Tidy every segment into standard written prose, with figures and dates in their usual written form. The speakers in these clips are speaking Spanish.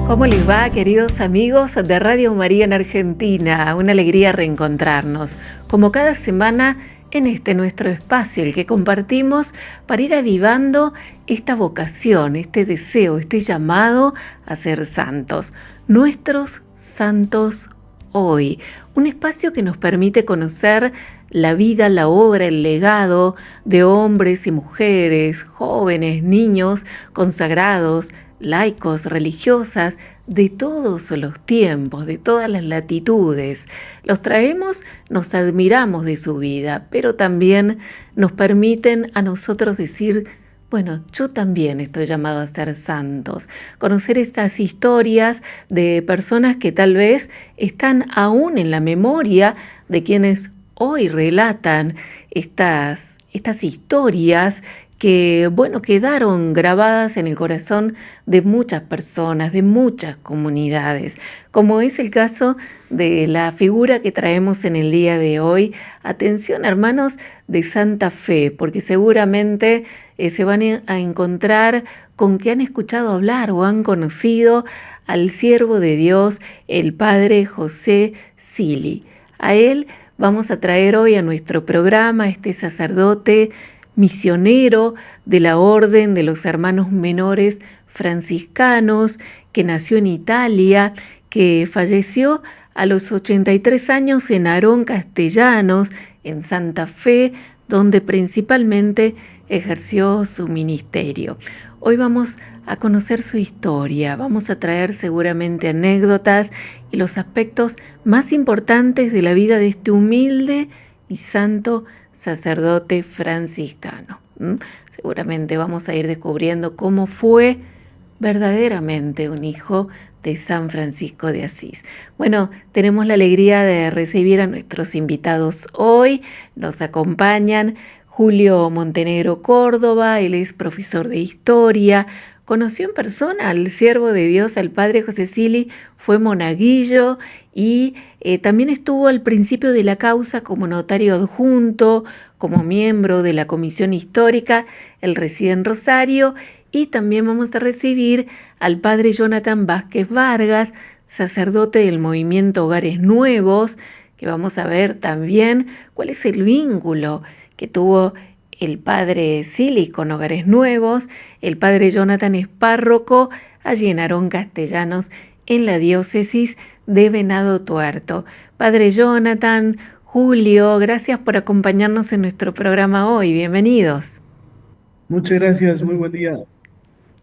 ¿Cómo les va, queridos amigos de Radio María en Argentina? Una alegría reencontrarnos, como cada semana, en este nuestro espacio, el que compartimos para ir avivando esta vocación, este deseo, este llamado a ser santos, nuestros santos hoy. Un espacio que nos permite conocer la vida, la obra, el legado de hombres y mujeres, jóvenes, niños, consagrados, laicos, religiosas, de todos los tiempos, de todas las latitudes. Los traemos, nos admiramos de su vida, pero también nos permiten a nosotros decir, bueno, yo también estoy llamado a ser santos. Conocer estas historias de personas que tal vez están aún en la memoria de quienes hoy relatan estas historias que, bueno, quedaron grabadas en el corazón de muchas personas, de muchas comunidades, como es el caso de la figura que traemos en el día de hoy. Atención, hermanos, de Santa Fe, porque seguramente se van a encontrar con que han escuchado hablar o han conocido al siervo de Dios, el Padre José Cili. A él vamos a traer hoy a nuestro programa este sacerdote misionero de la Orden de los Hermanos Menores Franciscanos, que nació en Italia, que falleció a los 83 años en Arón Castellanos, en Santa Fe, donde principalmente ejerció su ministerio. Hoy vamos a conocer su historia, vamos a traer seguramente anécdotas y los aspectos más importantes de la vida de este humilde y santo sacerdote franciscano. Seguramente vamos a ir descubriendo cómo fue verdaderamente un hijo de San Francisco de Asís. Bueno, tenemos la alegría de recibir a nuestros invitados hoy. Nos acompañan Julio Montenegro Córdoba, él es profesor de historia, conoció en persona al siervo de Dios, al Padre José Cili, fue monaguillo y también estuvo al principio de la causa como notario adjunto, como miembro de la comisión histórica. Él reside en Rosario. Y también vamos a recibir al Padre Jonathan Vázquez Vargas, sacerdote del movimiento Hogares Nuevos, que vamos a ver también cuál es el vínculo que tuvo el Padre Cili con Hogares Nuevos. El Padre Jonathan es párroco allí en Arón Castellanos, en la diócesis de Venado Tuerto. Padre Jonathan, Julio, gracias por acompañarnos en nuestro programa hoy. Bienvenidos. Muchas gracias, muy buen día.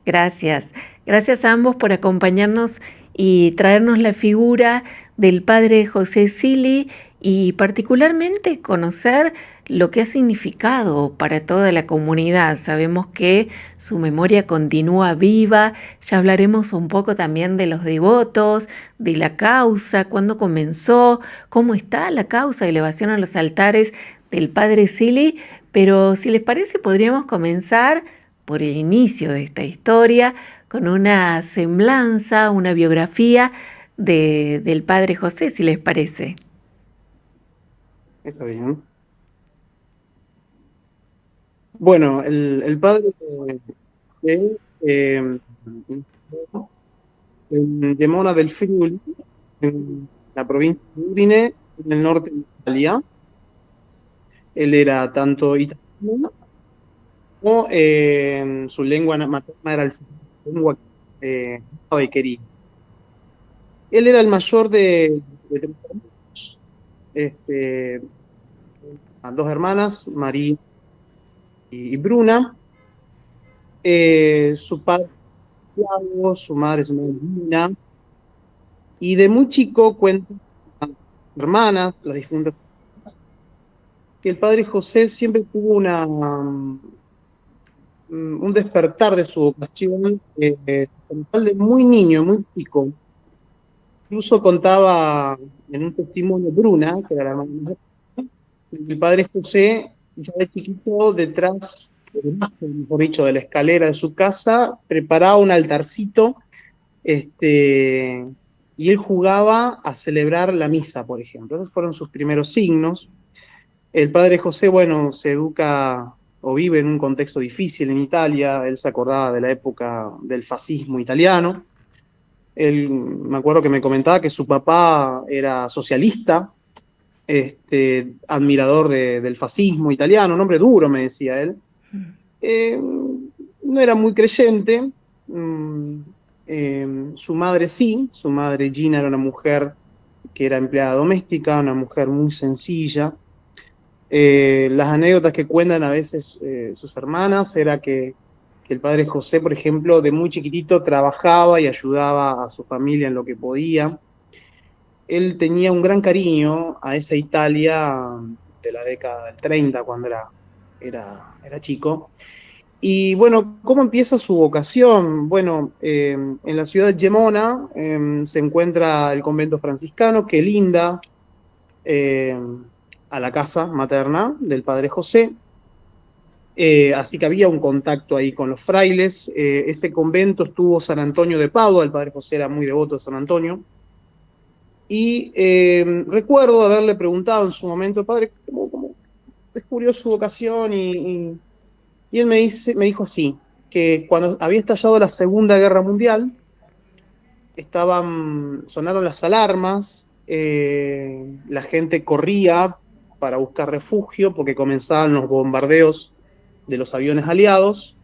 Gracias. Gracias a ambos por acompañarnos y traernos la figura del Padre José Cili y particularmente conocer lo que ha significado para toda la comunidad. Sabemos que su memoria continúa viva. Ya hablaremos un poco también de los devotos, de la causa, cuándo comenzó, cómo está la causa de elevación a los altares del Padre Cili. Pero si les parece, podríamos comenzar por el inicio de esta historia, con una semblanza, una biografía del Padre José, si les parece. Está bien. Bueno, el padre de, eh, de Mona del Friuli, en la provincia de Udine, en el norte de Italia. Él era tanto italiano como su lengua materna era el lengua que quería. Él era el mayor de tres hermanos, este, dos hermanas, María y Bruna. Su padre Santiago, su madre es Melina, y de muy chico cuenta con las hermanas, las difuntas, que el padre José siempre tuvo un despertar de su vocación de muy niño, muy chico. Incluso contaba en un testimonio Bruna, que era la hermana más grande, que el padre José, ya de chiquito, debajo, mejor dicho, de la escalera de su casa, preparaba un altarcito. Este, y él jugaba a celebrar la misa, por ejemplo. Esos fueron sus primeros signos. El padre José, bueno, se educa o vive en un contexto difícil en Italia. Él se acordaba de la época del fascismo italiano. Me acuerdo que me comentaba que su papá era socialista, admirador del fascismo italiano, un hombre duro, me decía él. Eh, no era muy creyente. mm, Su madre sí, su madre Gina era una mujer que era empleada doméstica, una mujer muy sencilla. Las anécdotas que cuentan a veces sus hermanas era que el padre José, por ejemplo, de muy chiquitito trabajaba y ayudaba a su familia en lo que podía. Él tenía un gran cariño a esa Italia de la década del 30, cuando era chico. Y bueno, ¿cómo empieza su vocación? Bueno, en la ciudad de Gemona se encuentra el convento franciscano que linda eh, a la casa materna del padre José. Así que había un contacto ahí con los frailes. Ese convento estuvo San Antonio de Padua, el padre José era muy devoto de San Antonio. Y recuerdo haberle preguntado en su momento, padre, ¿cómo descubrió su vocación? Y él me dijo así, que cuando había estallado la Segunda Guerra Mundial, sonaron las alarmas, la gente corría para buscar refugio porque comenzaban los bombardeos de los aviones aliados.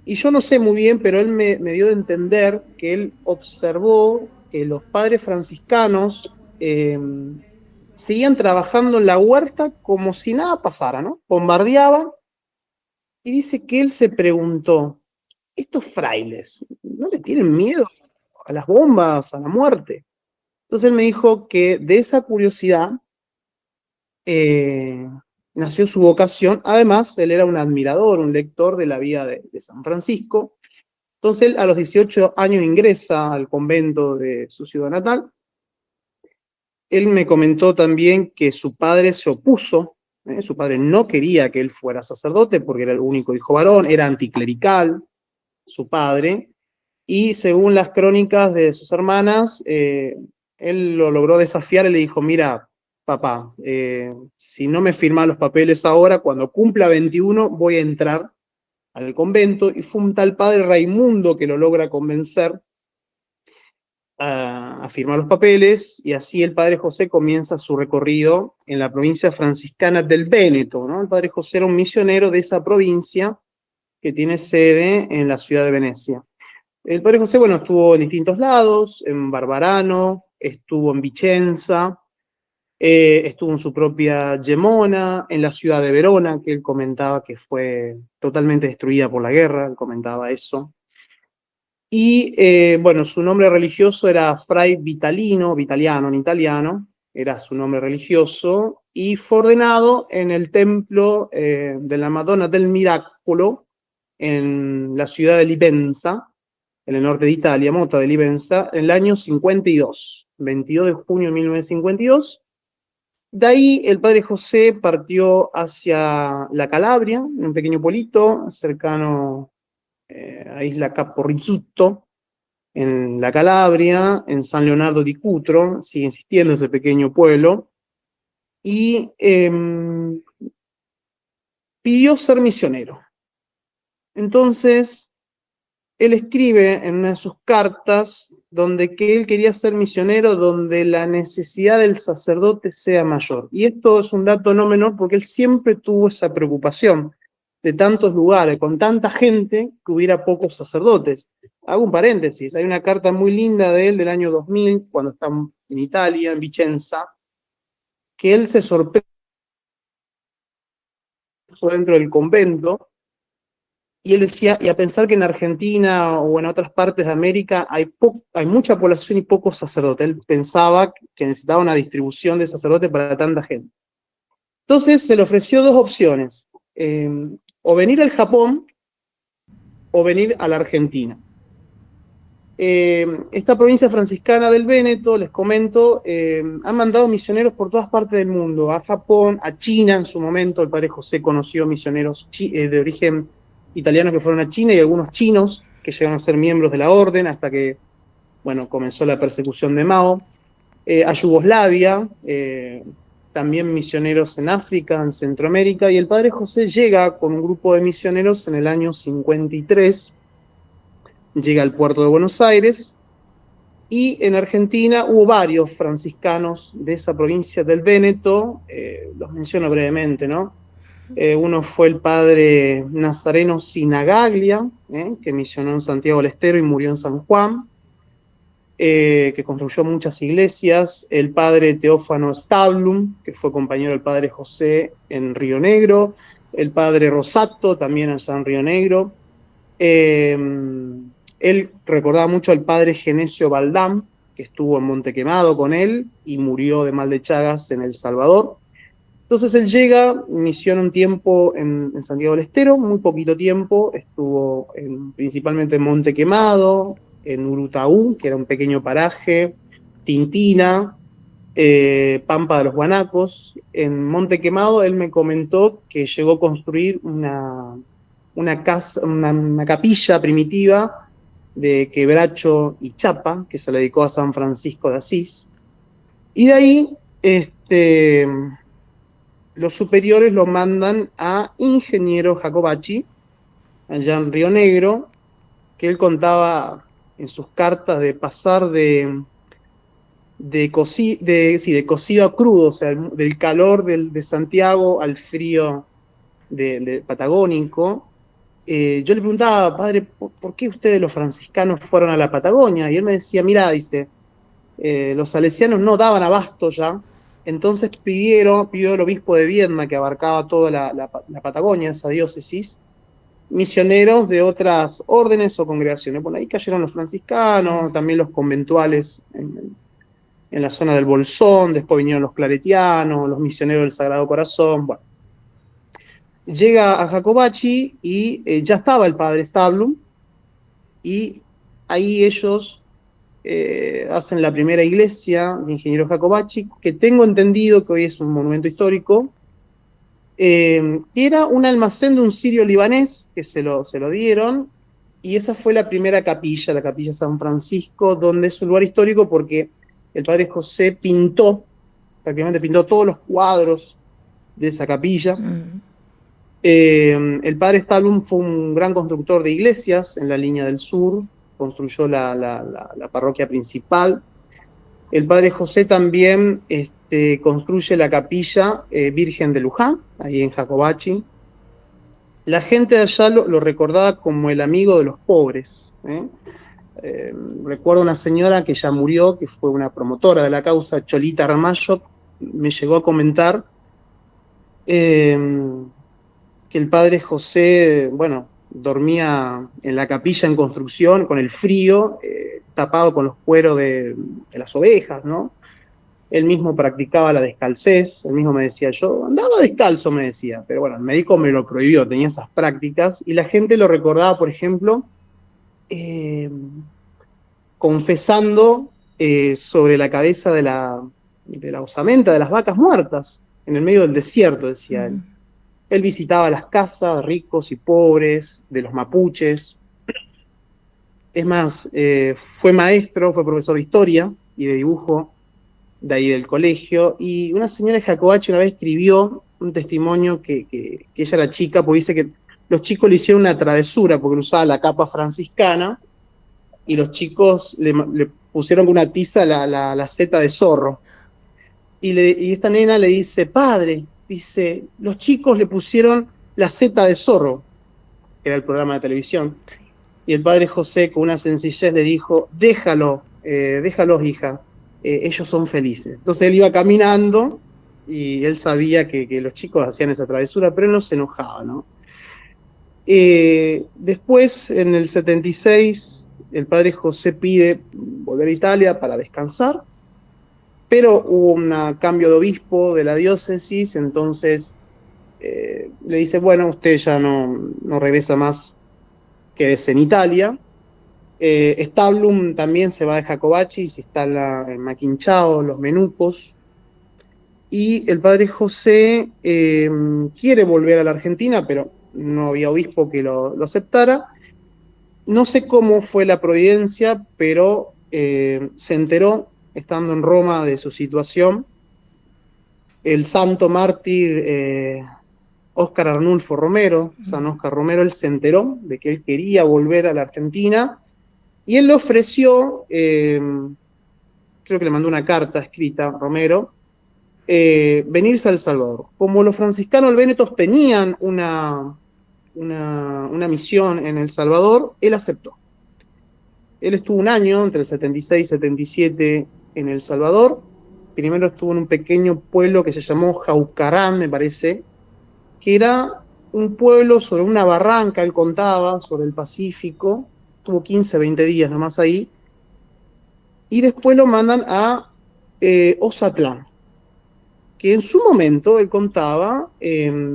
Y yo no sé muy bien, pero él me dio de entender que él observó que los padres franciscanos seguían trabajando en la huerta como si nada pasara, ¿no? Bombardeaban, y dice que él se preguntó, ¿estos frailes no le tienen miedo a las bombas, a la muerte? Entonces él me dijo que de esa curiosidad eh, nació su vocación. Además, él era un admirador, un lector de la vida de San Francisco. Entonces él a los 18 años ingresa al convento de su ciudad natal. Él me comentó también que su padre se opuso, su padre no quería que él fuera sacerdote porque era el único hijo varón, era anticlerical su padre, y según las crónicas de sus hermanas, él lo logró desafiar y le dijo, mira, papá, si no me firmas los papeles ahora, cuando cumpla 21 voy a entrar al convento, y fue un tal padre Raimundo que lo logra convencer a firmar los papeles, y así el padre José comienza su recorrido en la provincia franciscana del Véneto, ¿no? El padre José era un misionero de esa provincia que tiene sede en la ciudad de Venecia. El padre José, bueno, estuvo en distintos lados, en Barbarano, estuvo en Vicenza, estuvo en su propia Gemona, en la ciudad de Verona, que él comentaba que fue totalmente destruida por la guerra, él comentaba eso. Y bueno, su nombre religioso era Fray Vitalino, Vitaliano en italiano, era su nombre religioso, y fue ordenado en el templo de la Madonna del Miracolo, en la ciudad de Livenza, en el norte de Italia, Mota de Livenza, en el año 52, 22 de junio de 1952. De ahí el padre José partió hacia la Calabria, un pequeño pueblito cercano a Isla Capo Rizzuto, en la Calabria, en San Leonardo di Cutro, sigue existiendo ese pequeño pueblo, y pidió ser misionero. Entonces, él escribe en una de sus cartas donde que él quería ser misionero donde la necesidad del sacerdote sea mayor. Y esto es un dato no menor porque él siempre tuvo esa preocupación de tantos lugares, con tanta gente, que hubiera pocos sacerdotes. Hago un paréntesis, hay una carta muy linda de él del año 2000, cuando está en Italia, en Vicenza, que él se sorprende dentro del convento. Y él decía, y a pensar que en Argentina o en otras partes de América hay mucha población y pocos sacerdotes. Él pensaba que necesitaba una distribución de sacerdotes para tanta gente. Entonces se le ofreció dos opciones, o venir al Japón o venir a la Argentina. Esta provincia franciscana del Véneto, les comento, han mandado misioneros por todas partes del mundo, a Japón, a China en su momento. El padre José conoció misioneros de origen italiano que fueron a China, y algunos chinos que llegaron a ser miembros de la orden hasta que, bueno, comenzó la persecución de Mao. A Yugoslavia, también misioneros en África, en Centroamérica, y el padre José llega con un grupo de misioneros en el año 53, llega al puerto de Buenos Aires, Y en Argentina hubo varios franciscanos de esa provincia del Véneto, los menciono brevemente, ¿no? Uno fue el padre Nazareno Sinagaglia, que misionó en Santiago del Estero y murió en San Juan, que construyó muchas iglesias. El padre Teófano Stablum, que fue compañero del padre José en Río Negro. El padre Rosato, también allá en Río Negro. Él recordaba mucho al padre Genesio Baldán, que estuvo en Monte Quemado con él y murió de mal de Chagas en El Salvador. Entonces él llega, misiona un tiempo en Santiago del Estero, muy poquito tiempo, estuvo principalmente en Monte Quemado, en Urutaú, que era un pequeño paraje, Tintina, Pampa de los Guanacos. En Monte Quemado él me comentó que llegó a construir una capilla primitiva de quebracho y chapa, que se le dedicó a San Francisco de Asís. Y de ahí, los superiores lo mandan a Ingeniero Jacobacci, allá en Río Negro, que él contaba en sus cartas de pasar de cocido a crudo, o sea, del calor de Santiago al frío de patagónico. Yo le preguntaba, padre, ¿por qué ustedes los franciscanos fueron a la Patagonia? Y él me decía, mira, dice, los salesianos no daban abasto ya, entonces pidió el obispo de Viedma, que abarcaba toda la Patagonia, esa diócesis, misioneros de otras órdenes o congregaciones. Bueno, ahí cayeron los franciscanos, también los conventuales en la zona del Bolsón, después vinieron los claretianos, los misioneros del Sagrado Corazón. Bueno, llega a Jacobacci y ya estaba el padre Stablum, y ahí ellos hacen la primera iglesia de Ingeniero Jacobacci, que tengo entendido que hoy es un monumento histórico. Era un almacén de un sirio libanés que se lo dieron, y esa fue la primera capilla, la capilla San Francisco, donde es un lugar histórico porque el padre José prácticamente pintó todos los cuadros de esa capilla. El padre Stablum fue un gran constructor de iglesias en la línea del sur, construyó la parroquia principal. El padre José también construye la capilla Virgen de Luján, ahí en Jacobacci. La gente de allá lo recordaba como el amigo de los pobres. Recuerdo una señora que ya murió, que fue una promotora de la causa, Cholita Ramallo, me llegó a comentar que el padre José, bueno, dormía en la capilla en construcción con el frío, tapado con los cueros de las ovejas, ¿no? Él mismo practicaba la descalcez, él mismo me decía, yo andaba descalzo, me decía, pero bueno, el médico me lo prohibió, tenía esas prácticas, y la gente lo recordaba, por ejemplo, confesando sobre la cabeza de la osamenta de las vacas muertas, en el medio del desierto, decía él. Él visitaba las casas de ricos y pobres, de los mapuches. Es más, fue maestro, fue profesor de historia y de dibujo de ahí del colegio, y una señora de Jacobacci una vez escribió un testimonio que ella era chica, porque dice que los chicos le hicieron una travesura porque usaba la capa franciscana, y los chicos le pusieron con una tiza la seta de zorro. Y esta nena le dice, padre, dice, los chicos le pusieron la seta de zorro, que era el programa de televisión. Sí. Y el padre José, con una sencillez, le dijo, déjalos, hija, ellos son felices. Entonces él iba caminando y él sabía que los chicos hacían esa travesura, pero él no se enojaba, ¿no? Después, en el 76, el padre José pide volver a Italia para descansar, pero hubo un cambio de obispo de la diócesis, entonces le dice, bueno, usted ya no regresa más, quédese en Italia. Stablum también se va de Jacobacci, se instala en Maquinchao, los Menucos, y el padre José quiere volver a la Argentina, pero no había obispo que lo aceptara. No sé cómo fue la providencia, pero se enteró, estando en Roma, de su situación. El santo mártir Óscar Arnulfo Romero, San Óscar Romero, él se enteró de que él quería volver a la Argentina, y él le ofreció creo que le mandó una carta escrita, Romero, venirse a El Salvador. Como los franciscanos benetos tenían una misión en El Salvador, él aceptó. Él estuvo un año, entre el 76 y 77, en El Salvador. Primero estuvo en un pequeño pueblo que se llamó Jaucarán, me parece, que era un pueblo sobre una barranca, él contaba, sobre el Pacífico. Estuvo 15, 20 días nomás ahí. Y después lo mandan a Ozatlán, que en su momento, él contaba,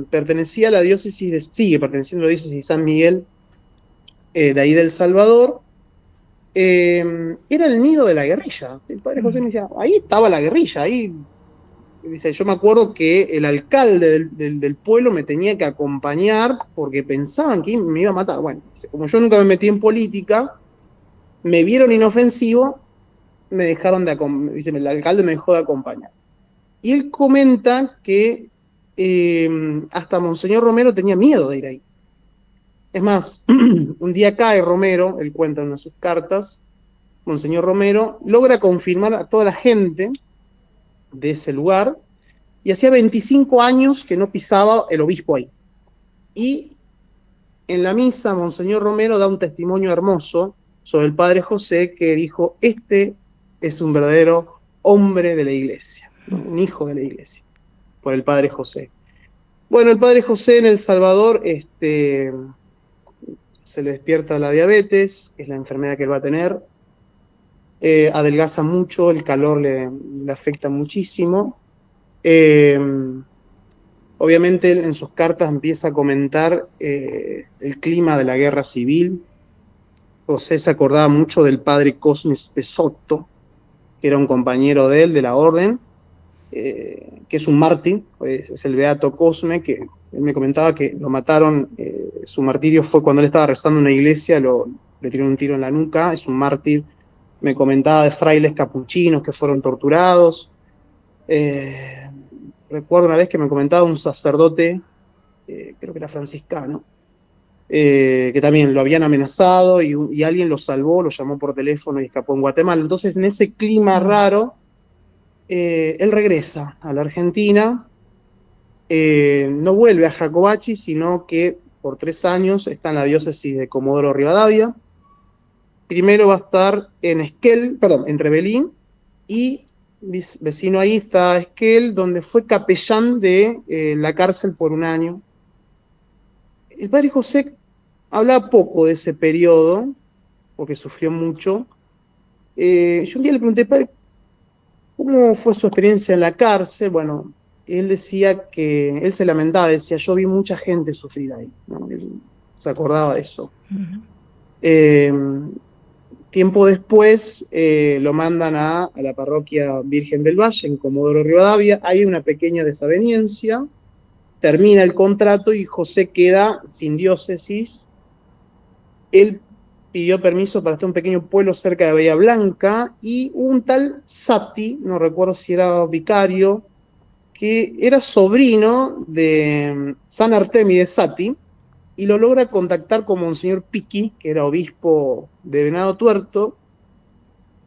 pertenecía a la diócesis sigue perteneciendo a la diócesis de San Miguel, de ahí del Salvador. Era el nido de la guerrilla. El padre José me decía, ahí estaba la guerrilla, ahí. Dice, yo me acuerdo que el alcalde del pueblo me tenía que acompañar porque pensaban que me iba a matar. Bueno, como yo nunca me metí en política, me vieron inofensivo, me dejaron dice, el alcalde me dejó de acompañar. Y él comenta que hasta Monseñor Romero tenía miedo de ir ahí. Es más, un día cae Romero, él cuenta en una de sus cartas, Monseñor Romero logra confirmar a toda la gente de ese lugar, y hacía 25 años que no pisaba el obispo ahí. Y en la misa, Monseñor Romero da un testimonio hermoso sobre el padre José, que dijo, este es un verdadero hombre de la iglesia, ¿no? Un hijo de la iglesia, por el padre José. Bueno, el padre José en El Salvador se le despierta la diabetes, que es la enfermedad que él va a tener. Adelgaza mucho, el calor le afecta muchísimo. Obviamente en sus cartas empieza a comentar el clima de la guerra civil. José se acordaba mucho del padre Cosme Spesotto, que era un compañero de él, de la orden, que es un mártir, pues, es el beato Cosme, que él me comentaba que lo mataron, su martirio fue cuando él estaba rezando en una iglesia, le tiraron un tiro en la nuca, es un mártir. Me comentaba de frailes capuchinos que fueron torturados. Recuerdo una vez que me comentaba un sacerdote, creo que era franciscano, que también lo habían amenazado y alguien lo salvó, lo llamó por teléfono y escapó en Guatemala. Entonces, en ese clima raro, él regresa a la Argentina, no vuelve a Jacobachi, sino que por 3 años está en la diócesis de Comodoro Rivadavia. Primero va a estar en Esquel, perdón, en Rebelín, y vecino ahí está Esquel, donde fue capellán de la cárcel por 1 año. El padre José habla poco de ese periodo, porque sufrió mucho. Yo un día le pregunté, padre, ¿cómo fue su experiencia en la cárcel? Bueno, él decía que, él se lamentaba, decía, yo vi mucha gente sufrir ahí, ¿no? Él se acordaba de eso. Tiempo después lo mandan a la parroquia Virgen del Valle, en Comodoro Rivadavia. Hay una pequeña desaveniencia, termina el contrato y José queda sin diócesis. Él pidió permiso para estar en un pequeño pueblo cerca de Bahía Blanca, y un tal Sati, no recuerdo si era vicario, que era sobrino de San Artemio de Sati, y lo logra contactar con Monseñor Piqui, que era obispo de Venado Tuerto,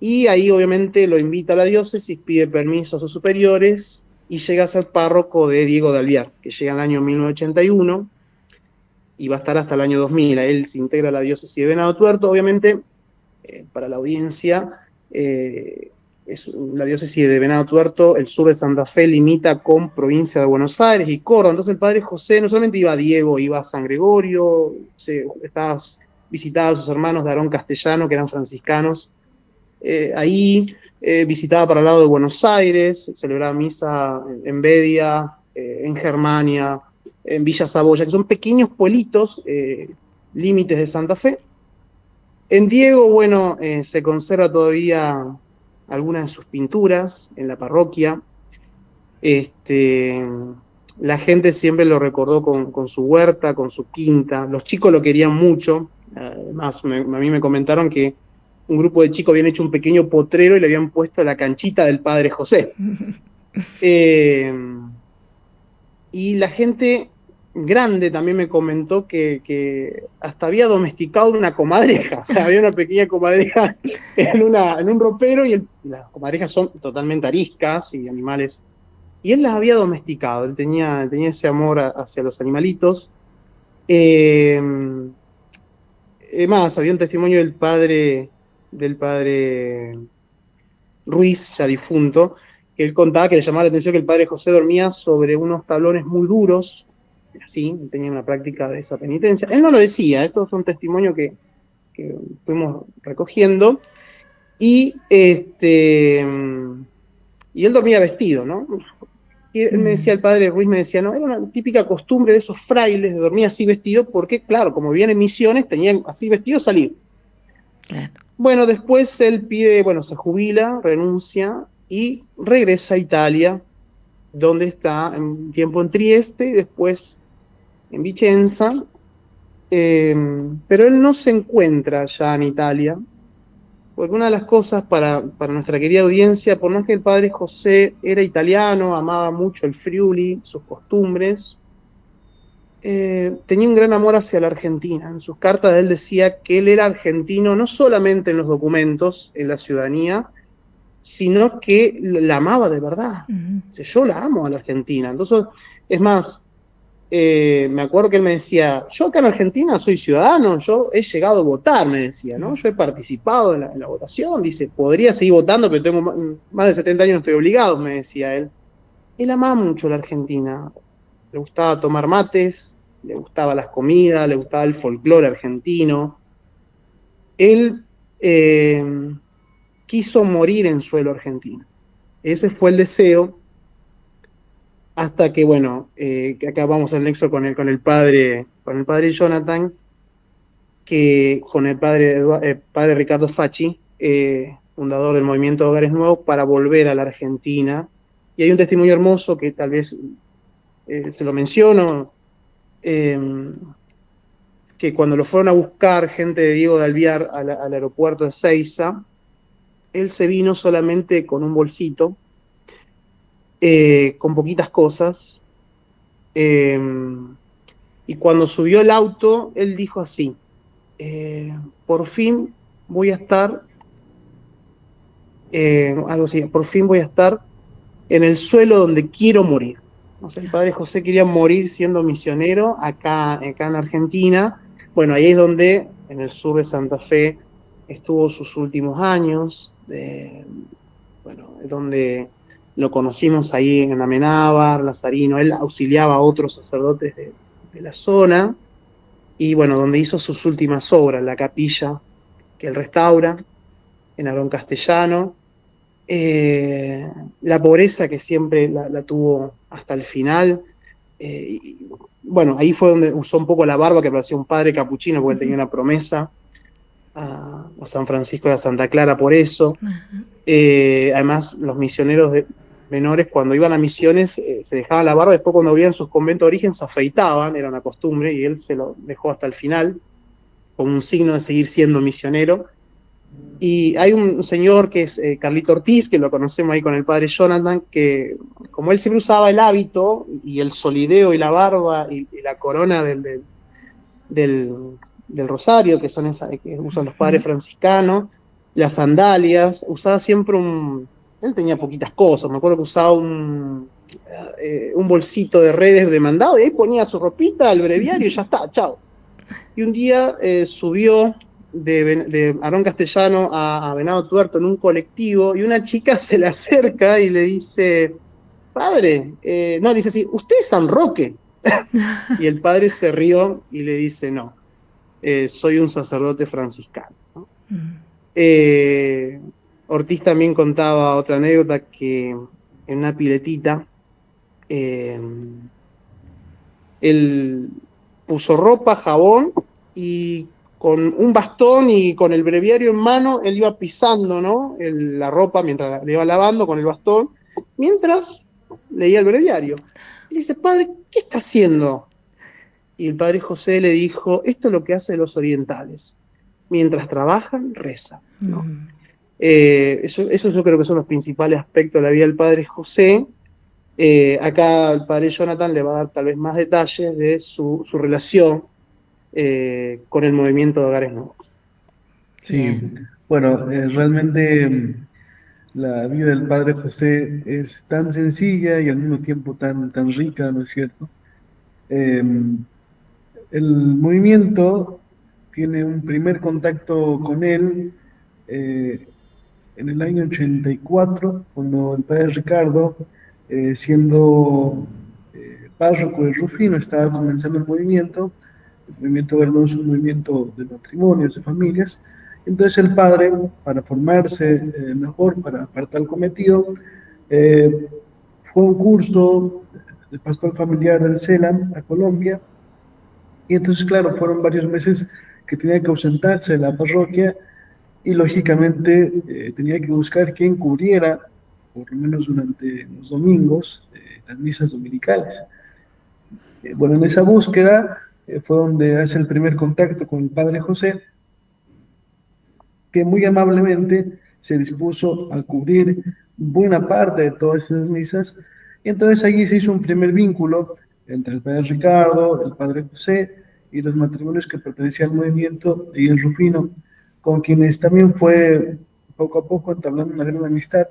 y ahí obviamente lo invita a la diócesis, pide permiso a sus superiores, y llega a ser párroco de Diego de Alvear, que llega en el año 1981, y va a estar hasta el año 2000. A él se integra a la diócesis de Venado Tuerto. Obviamente, para la audiencia, es la diócesis de Venado Tuerto, el sur de Santa Fe limita con provincia de Buenos Aires y Córdoba. Entonces el padre José no solamente iba a Diego, iba a San Gregorio, visitaba a sus hermanos de Aarón Castellano, que eran franciscanos. Ahí visitaba para el lado de Buenos Aires, celebraba misa en Bedia, en Germania, en Villa Saboya, que son pequeños pueblitos, límites de Santa Fe. En Diego, bueno, se conserva todavía algunas de sus pinturas en la parroquia. La gente siempre lo recordó con su huerta, con su quinta. Los chicos lo querían mucho. Además, a mí me comentaron que un grupo de chicos habían hecho un pequeño potrero y le habían puesto la canchita del padre José. Y la gente grande también me comentó que hasta había domesticado una comadreja, o sea, había una pequeña comadreja en un ropero y las comadrejas son totalmente ariscas y animales, y él las había domesticado, él tenía ese amor hacia los animalitos. Eh, Más, había un testimonio del padre Ruiz, ya difunto, que él contaba que le llamaba la atención que el padre José dormía sobre unos tablones muy duros, así, tenía una práctica de esa penitencia. Él no lo decía, estos son testimonios que fuimos recogiendo, y, y él dormía vestido, ¿no? Y él me decía, el padre Ruiz me decía, no, era una típica costumbre de esos frailes de dormir así vestido, porque claro, como vivían en misiones, tenían así vestido salir. Claro. Bueno, después él pide, bueno, se jubila, renuncia y regresa a Italia, donde está un tiempo en Trieste y después en Vicenza, pero él no se encuentra ya en Italia, porque una de las cosas para nuestra querida audiencia, por más que el padre José era italiano, amaba mucho el Friuli, sus costumbres, tenía un gran amor hacia la Argentina. En sus cartas él decía que él era argentino no solamente en los documentos, en la ciudadanía, sino que la amaba de verdad. O sea, yo la amo a la Argentina. Entonces, es más, me acuerdo que él me decía, yo acá en Argentina soy ciudadano, yo he llegado a votar, me decía, ¿no? Yo he participado en la votación, dice, podría seguir votando, pero tengo más de 70 años, no estoy obligado, me decía él. Él amaba mucho la Argentina, le gustaba tomar mates, le gustaba las comidas, le gustaba el folclore argentino. Él quiso morir en suelo argentino. Ese fue el deseo, hasta que, bueno, que acá vamos al nexo con el padre Jonathan, que con el padre Ricardo Facci, fundador del movimiento Hogares Nuevos, para volver a la Argentina. Y hay un testimonio hermoso que tal vez se lo menciono, que cuando lo fueron a buscar gente de Diego de Alvear al aeropuerto de Ezeiza, él se vino solamente con un bolsito, con poquitas cosas, eh, y cuando subió el auto, él dijo así, por fin voy a estar, algo así, por fin voy a estar en el suelo donde quiero morir. O sea, el padre José quería morir siendo misionero acá en Argentina. Bueno, ahí es donde, en el sur de Santa Fe, estuvo sus últimos años, bueno, es donde lo conocimos ahí en Amenábar, Lazarino, él auxiliaba a otros sacerdotes de la zona, y bueno, donde hizo sus últimas obras, la capilla que él restaura, en Aarón Castellano, la pobreza que siempre la tuvo hasta el final. Y, bueno, ahí fue donde usó un poco la barba, que parecía un padre capuchino, porque él tenía una promesa a San Francisco de Santa Clara por eso. Además, los misioneros menores, cuando iban a misiones, se dejaban la barba, después cuando volvían a sus conventos de origen, se afeitaban, era una costumbre, y él se lo dejó hasta el final, como un signo de seguir siendo misionero. Y hay un señor que es Carlito Ortiz, que lo conocemos ahí con el padre Jonathan, que como él siempre usaba el hábito y el solideo y la barba y la corona del, del rosario, que son esas que usan los padres franciscanos, las sandalias, usaba siempre él tenía poquitas cosas, me acuerdo que usaba un bolsito de redes de mandado y ahí ponía su ropita, el breviario y ya está, chao. Y un día subió de Aarón Castellano a Venado Tuerto en un colectivo y una chica se le acerca y le dice, padre, no, dice así, ¿usted es San Roque? Y el padre se rió y le dice, no, soy un sacerdote franciscano, ¿no? Ortiz también contaba otra anécdota, que en una piletita él puso ropa, jabón, y con un bastón y con el breviario en mano, él iba pisando, ¿no? La ropa mientras le iba lavando con el bastón, mientras leía el breviario. Y le dice, padre, ¿qué está haciendo? Y el padre José le dijo, esto es lo que hacen los orientales. Mientras trabajan, rezan, ¿no? Eso yo creo que son los principales aspectos de la vida del padre José. Acá el padre Jonathan le va a dar tal vez más detalles de su relación con el movimiento de Hogares Nuevos. Sí, bueno, realmente la vida del padre José es tan sencilla y al mismo tiempo tan rica, ¿no es cierto? Eh, el movimiento tiene un primer contacto con él eh, en el año 84, cuando el padre Ricardo, siendo párroco de Rufino, estaba comenzando el movimiento. El movimiento Verdún es un movimiento de matrimonios, de familias. Entonces el padre, para formarse mejor para tal cometido, eh, fue a un curso de pastor familiar del CELAM a Colombia. Y entonces, claro, fueron varios meses que tenía que ausentarse de la parroquia y lógicamente tenía que buscar quien cubriera, por lo menos durante los domingos, las misas dominicales. Bueno, en esa búsqueda fue donde hace el primer contacto con el padre José, que muy amablemente se dispuso a cubrir buena parte de todas esas misas. Y entonces allí se hizo un primer vínculo entre el padre Ricardo, el padre José y los matrimonios que pertenecían al movimiento y el Rufino, con quienes también fue poco a poco entablando una gran amistad.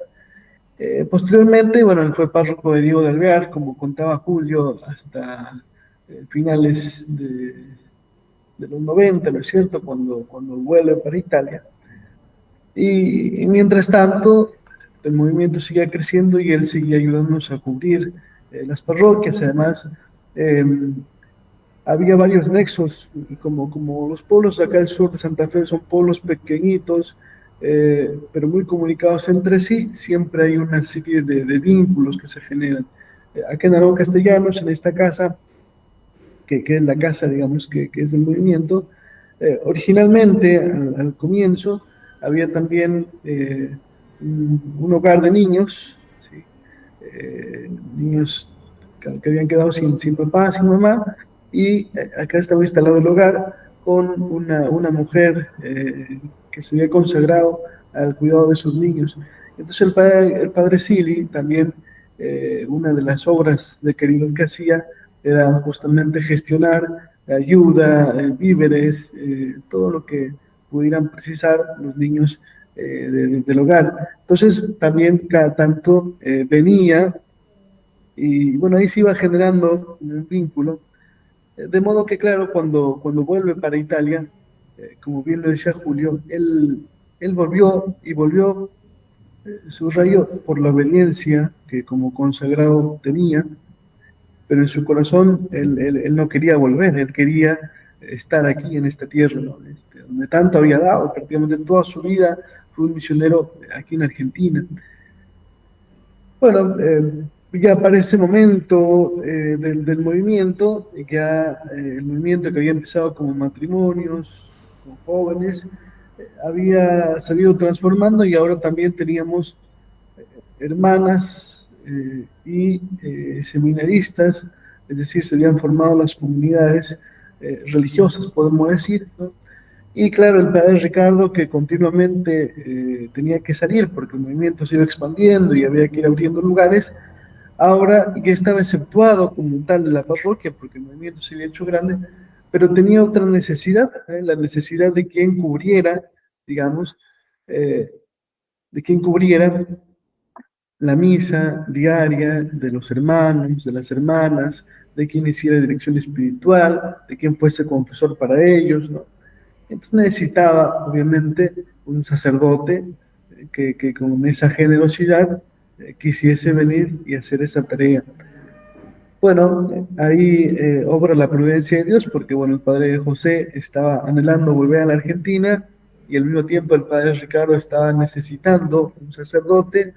Posteriormente, bueno, él fue párroco de Diego de Alvear, como contaba Julio, hasta finales de los 90, ¿no es cierto?, cuando vuelve para Italia. Y mientras tanto, el movimiento seguía creciendo y él seguía ayudándonos a cubrir las parroquias. Además, eh, había varios nexos, y como los pueblos de acá del sur de Santa Fe son pueblos pequeñitos, pero muy comunicados entre sí, siempre hay una serie de vínculos que se generan. Acá en Aragón Castellanos, en esta casa, que es la casa, digamos, que es del movimiento. Originalmente, al comienzo, había también un hogar de niños, ¿sí? Niños que habían quedado sin papá, sin mamá, y acá estaba instalado el hogar con una mujer que se había consagrado al cuidado de sus niños. Entonces el padre Sili también, una de las obras de caridad que hacía era justamente gestionar ayuda, víveres, todo lo que pudieran precisar los niños del hogar. Entonces también cada tanto venía y bueno, ahí se iba generando un vínculo. De modo que claro, cuando vuelve para Italia, como bien lo decía Julio, él volvió y volvió, subrayó, por la obediencia que como consagrado tenía, pero en su corazón él no quería volver, él quería estar aquí en esta tierra, ¿no? Donde tanto había dado, prácticamente toda su vida fue un misionero aquí en Argentina. Bueno, ya para ese momento del movimiento, ya el movimiento que había empezado como matrimonios, con jóvenes, había salido transformando y ahora también teníamos hermanas y seminaristas, es decir, se habían formado las comunidades religiosas, podemos decir, ¿no? Y claro, el padre Ricardo, que continuamente tenía que salir porque el movimiento se iba expandiendo y había que ir abriendo lugares, ahora ya estaba exceptuado como tal de la parroquia porque el movimiento se había hecho grande, pero tenía otra necesidad, la necesidad de quien cubriera, digamos, eh, de quien cubriera la misa diaria de los hermanos, de las hermanas, de quien hiciera dirección espiritual, de quien fuese confesor para ellos, ¿no? Entonces necesitaba, obviamente, un sacerdote que con esa generosidad quisiese venir y hacer esa tarea. Bueno, ahí obra la providencia de Dios, porque bueno, el padre José estaba anhelando volver a la Argentina y al mismo tiempo el padre Ricardo estaba necesitando un sacerdote.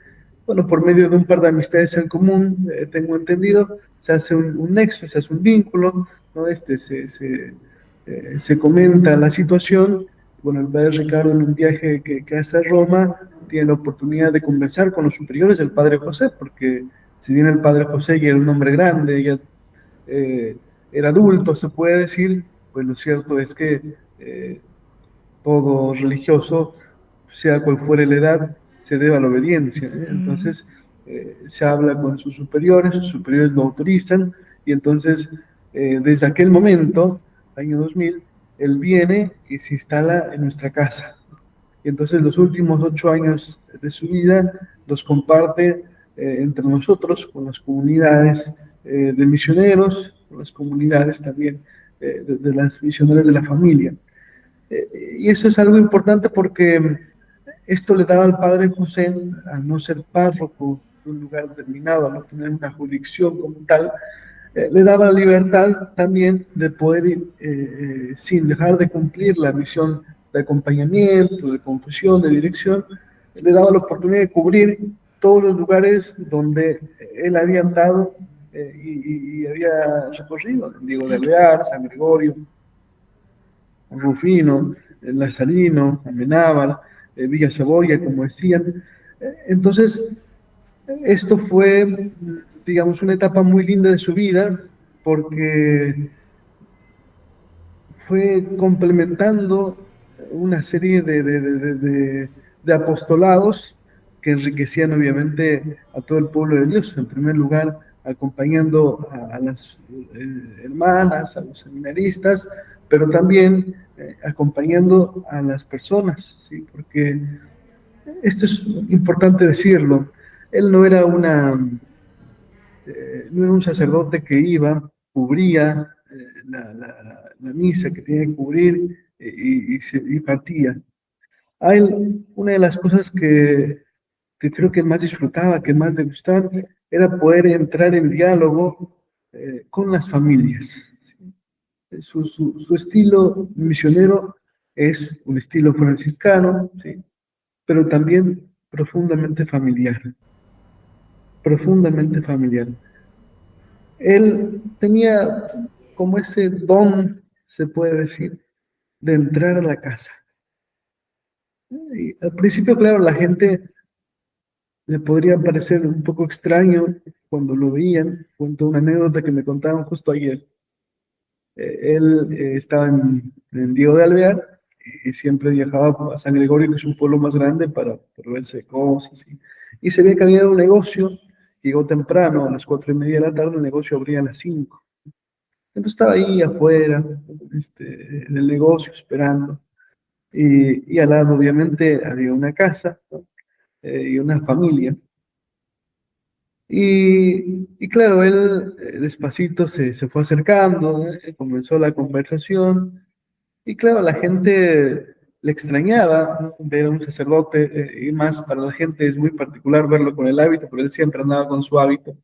Bueno, por medio de un par de amistades en común, tengo entendido, se hace un nexo, se hace un vínculo, ¿no? Se comenta la situación. Bueno, el padre Ricardo en un viaje que hace a Roma tiene la oportunidad de conversar con los superiores del padre José, porque si bien el padre José ya era un hombre grande, ya eh, era adulto, se puede decir, pues lo cierto es que todo religioso, sea cual fuere la edad, se debe a la obediencia, ¿eh? Entonces, se habla con sus superiores lo autorizan, y entonces desde aquel momento, año 2000, él viene y se instala en nuestra casa. Y entonces los últimos 8 años de su vida los comparte entre nosotros, con las comunidades de misioneros, con las comunidades también de las misioneras de la familia. Y eso es algo importante porque esto le daba al padre José, al no ser párroco de un lugar determinado, a no tener una jurisdicción como tal, le daba la libertad también de poder ir sin dejar de cumplir la misión de acompañamiento, de confusión, de dirección, le daba la oportunidad de cubrir todos los lugares donde él había andado y había recorrido, Diego de Alvear, San Gregorio, Rufino, Lazarino, Amenábar, Villa Saboya, como decían. Entonces, esto fue, digamos, una etapa muy linda de su vida, porque fue complementando una serie de apostolados que enriquecían obviamente a todo el pueblo de Dios. En primer lugar, acompañando a las hermanas, a los seminaristas, pero también acompañando a las personas, ¿sí? Porque esto es importante decirlo. Él no era un sacerdote que iba, cubría la misa que tenía que cubrir y partía. A él, una de las cosas que creo que más disfrutaba, que más le gustaba, era poder entrar en diálogo con las familias. Su estilo misionero es un estilo franciscano, ¿sí? Pero también profundamente familiar, profundamente familiar. Él tenía como ese don, se puede decir, de entrar a la casa. Y al principio, claro, la gente le podría parecer un poco extraño cuando lo veían. Cuento una anécdota que me contaron justo ayer. Él estaba en Diego de Alvear y siempre viajaba a San Gregorio, que es un pueblo más grande, para verse de cosas. Y se ve que había un negocio, llegó temprano, a las 4:30 de la tarde, el negocio abría a las 5. Entonces estaba ahí afuera del negocio esperando. Y al lado, obviamente, había una casa, ¿no? Y una familia. Y claro, él despacito se fue acercando, comenzó la conversación. Y claro, la gente le extrañaba, ¿no? Ver a un sacerdote, y más para la gente es muy particular verlo con el hábito, porque él siempre andaba con su hábito.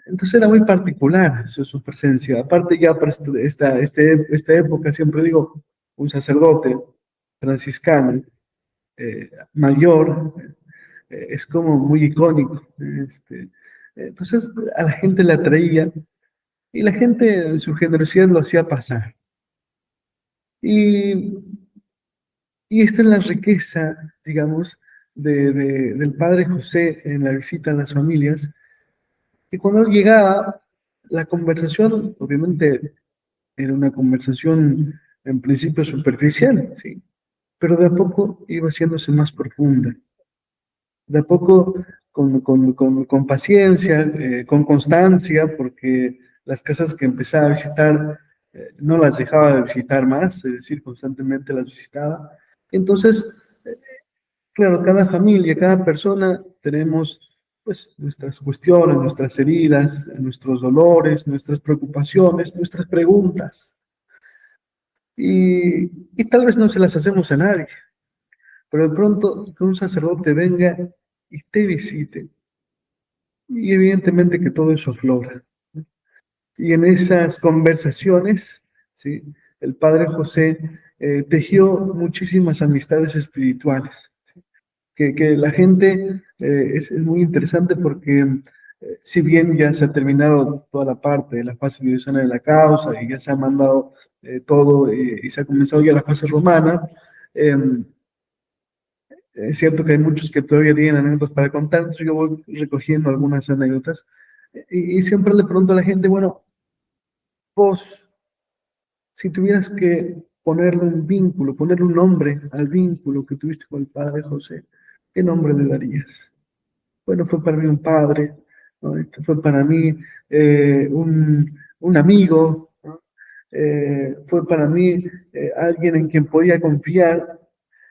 Entonces era muy particular su presencia. Aparte ya para esta época, siempre digo, un sacerdote franciscano, mayor, es como muy icónico. Entonces a la gente le atraía y la gente en su generosidad lo hacía pasar. Y, y esta es la riqueza, digamos, del Padre José en la visita a las familias, que cuando él llegaba, la conversación, obviamente, era una conversación en principio superficial, ¿sí? Pero de a poco iba haciéndose más profunda. De a poco, con paciencia, con constancia, porque las casas que empezaba a visitar no las dejaba de visitar más, es decir, constantemente las visitaba. Entonces, claro, cada familia, cada persona tenemos pues nuestras cuestiones, nuestras heridas, nuestros dolores, nuestras preocupaciones, nuestras preguntas. Y tal vez no se las hacemos a nadie, pero de pronto que un sacerdote venga y te visite. Y evidentemente que todo eso aflora. Y en esas conversaciones, ¿sí? El padre José tejió muchísimas amistades espirituales. Que la gente es muy interesante porque si bien ya se ha terminado toda la parte de la fase diocesana de la causa y ya se ha mandado todo y se ha comenzado ya la fase romana, eh, es cierto que hay muchos que todavía tienen anécdotas para contar, entonces yo voy recogiendo algunas anécdotas y siempre le pregunto a la gente, bueno, vos, si tuvieras que ponerle un vínculo, ponerle un nombre al vínculo que tuviste con el padre José, ¿qué nombre le darías? bueno, fue para mí un padre, ¿no? Fue para mí un amigo, ¿no? Fue para mí alguien en quien podía confiar,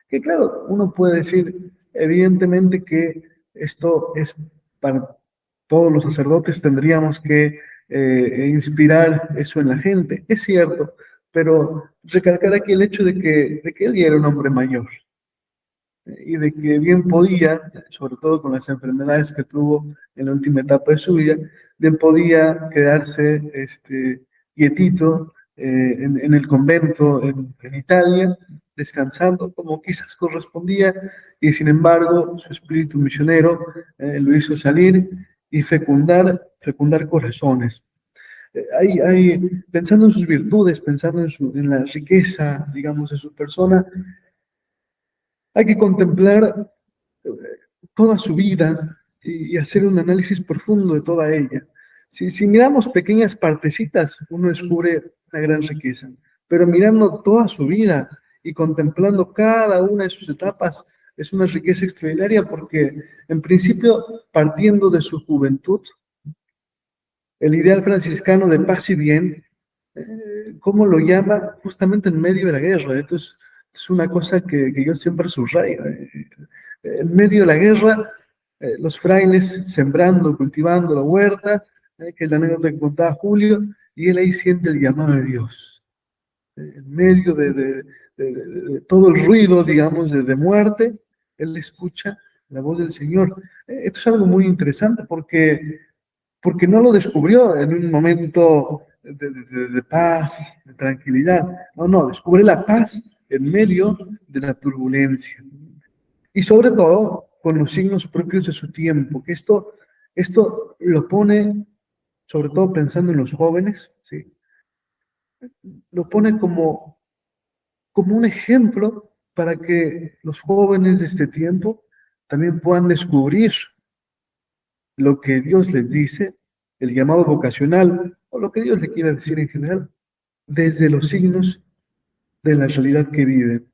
que claro, uno puede decir evidentemente que esto es para todos los sacerdotes, tendríamos que inspirar eso en la gente, es cierto, pero recalcar aquí el hecho de que él ya era un hombre mayor, y de que bien podía, sobre todo con las enfermedades que tuvo en la última etapa de su vida, bien podía quedarse quietito en el convento en Italia, descansando como quizás correspondía, y sin embargo su espíritu misionero lo hizo salir y fecundar corazones. Pensando en sus virtudes, pensando en la riqueza, digamos, de su persona, hay que contemplar eh, toda su vida y hacer un análisis profundo de toda ella. Si miramos pequeñas partecitas, uno descubre una gran riqueza, pero mirando toda su vida y contemplando cada una de sus etapas, es una riqueza extraordinaria porque, en principio, partiendo de su juventud, el ideal franciscano de paz y bien, ¿cómo lo llama? Justamente en medio de la guerra. Entonces, es una cosa que yo siempre subrayo. En medio de la guerra, los frailes sembrando, cultivando la huerta, que es la anécdota que contaba Julio, y él ahí siente el llamado de Dios. En medio de todo el ruido, digamos, de muerte, él escucha la voz del Señor. Esto es algo muy interesante porque no lo descubrió en un momento de paz, de tranquilidad. No, no, descubre la paz en medio de la turbulencia. Y sobre todo con los signos propios de su tiempo, que esto lo pone, sobre todo pensando en los jóvenes, ¿sí? Lo pone como un ejemplo para que los jóvenes de este tiempo también puedan descubrir lo que Dios les dice, el llamado vocacional, o lo que Dios le quiera decir en general, desde los signos de la realidad que viven.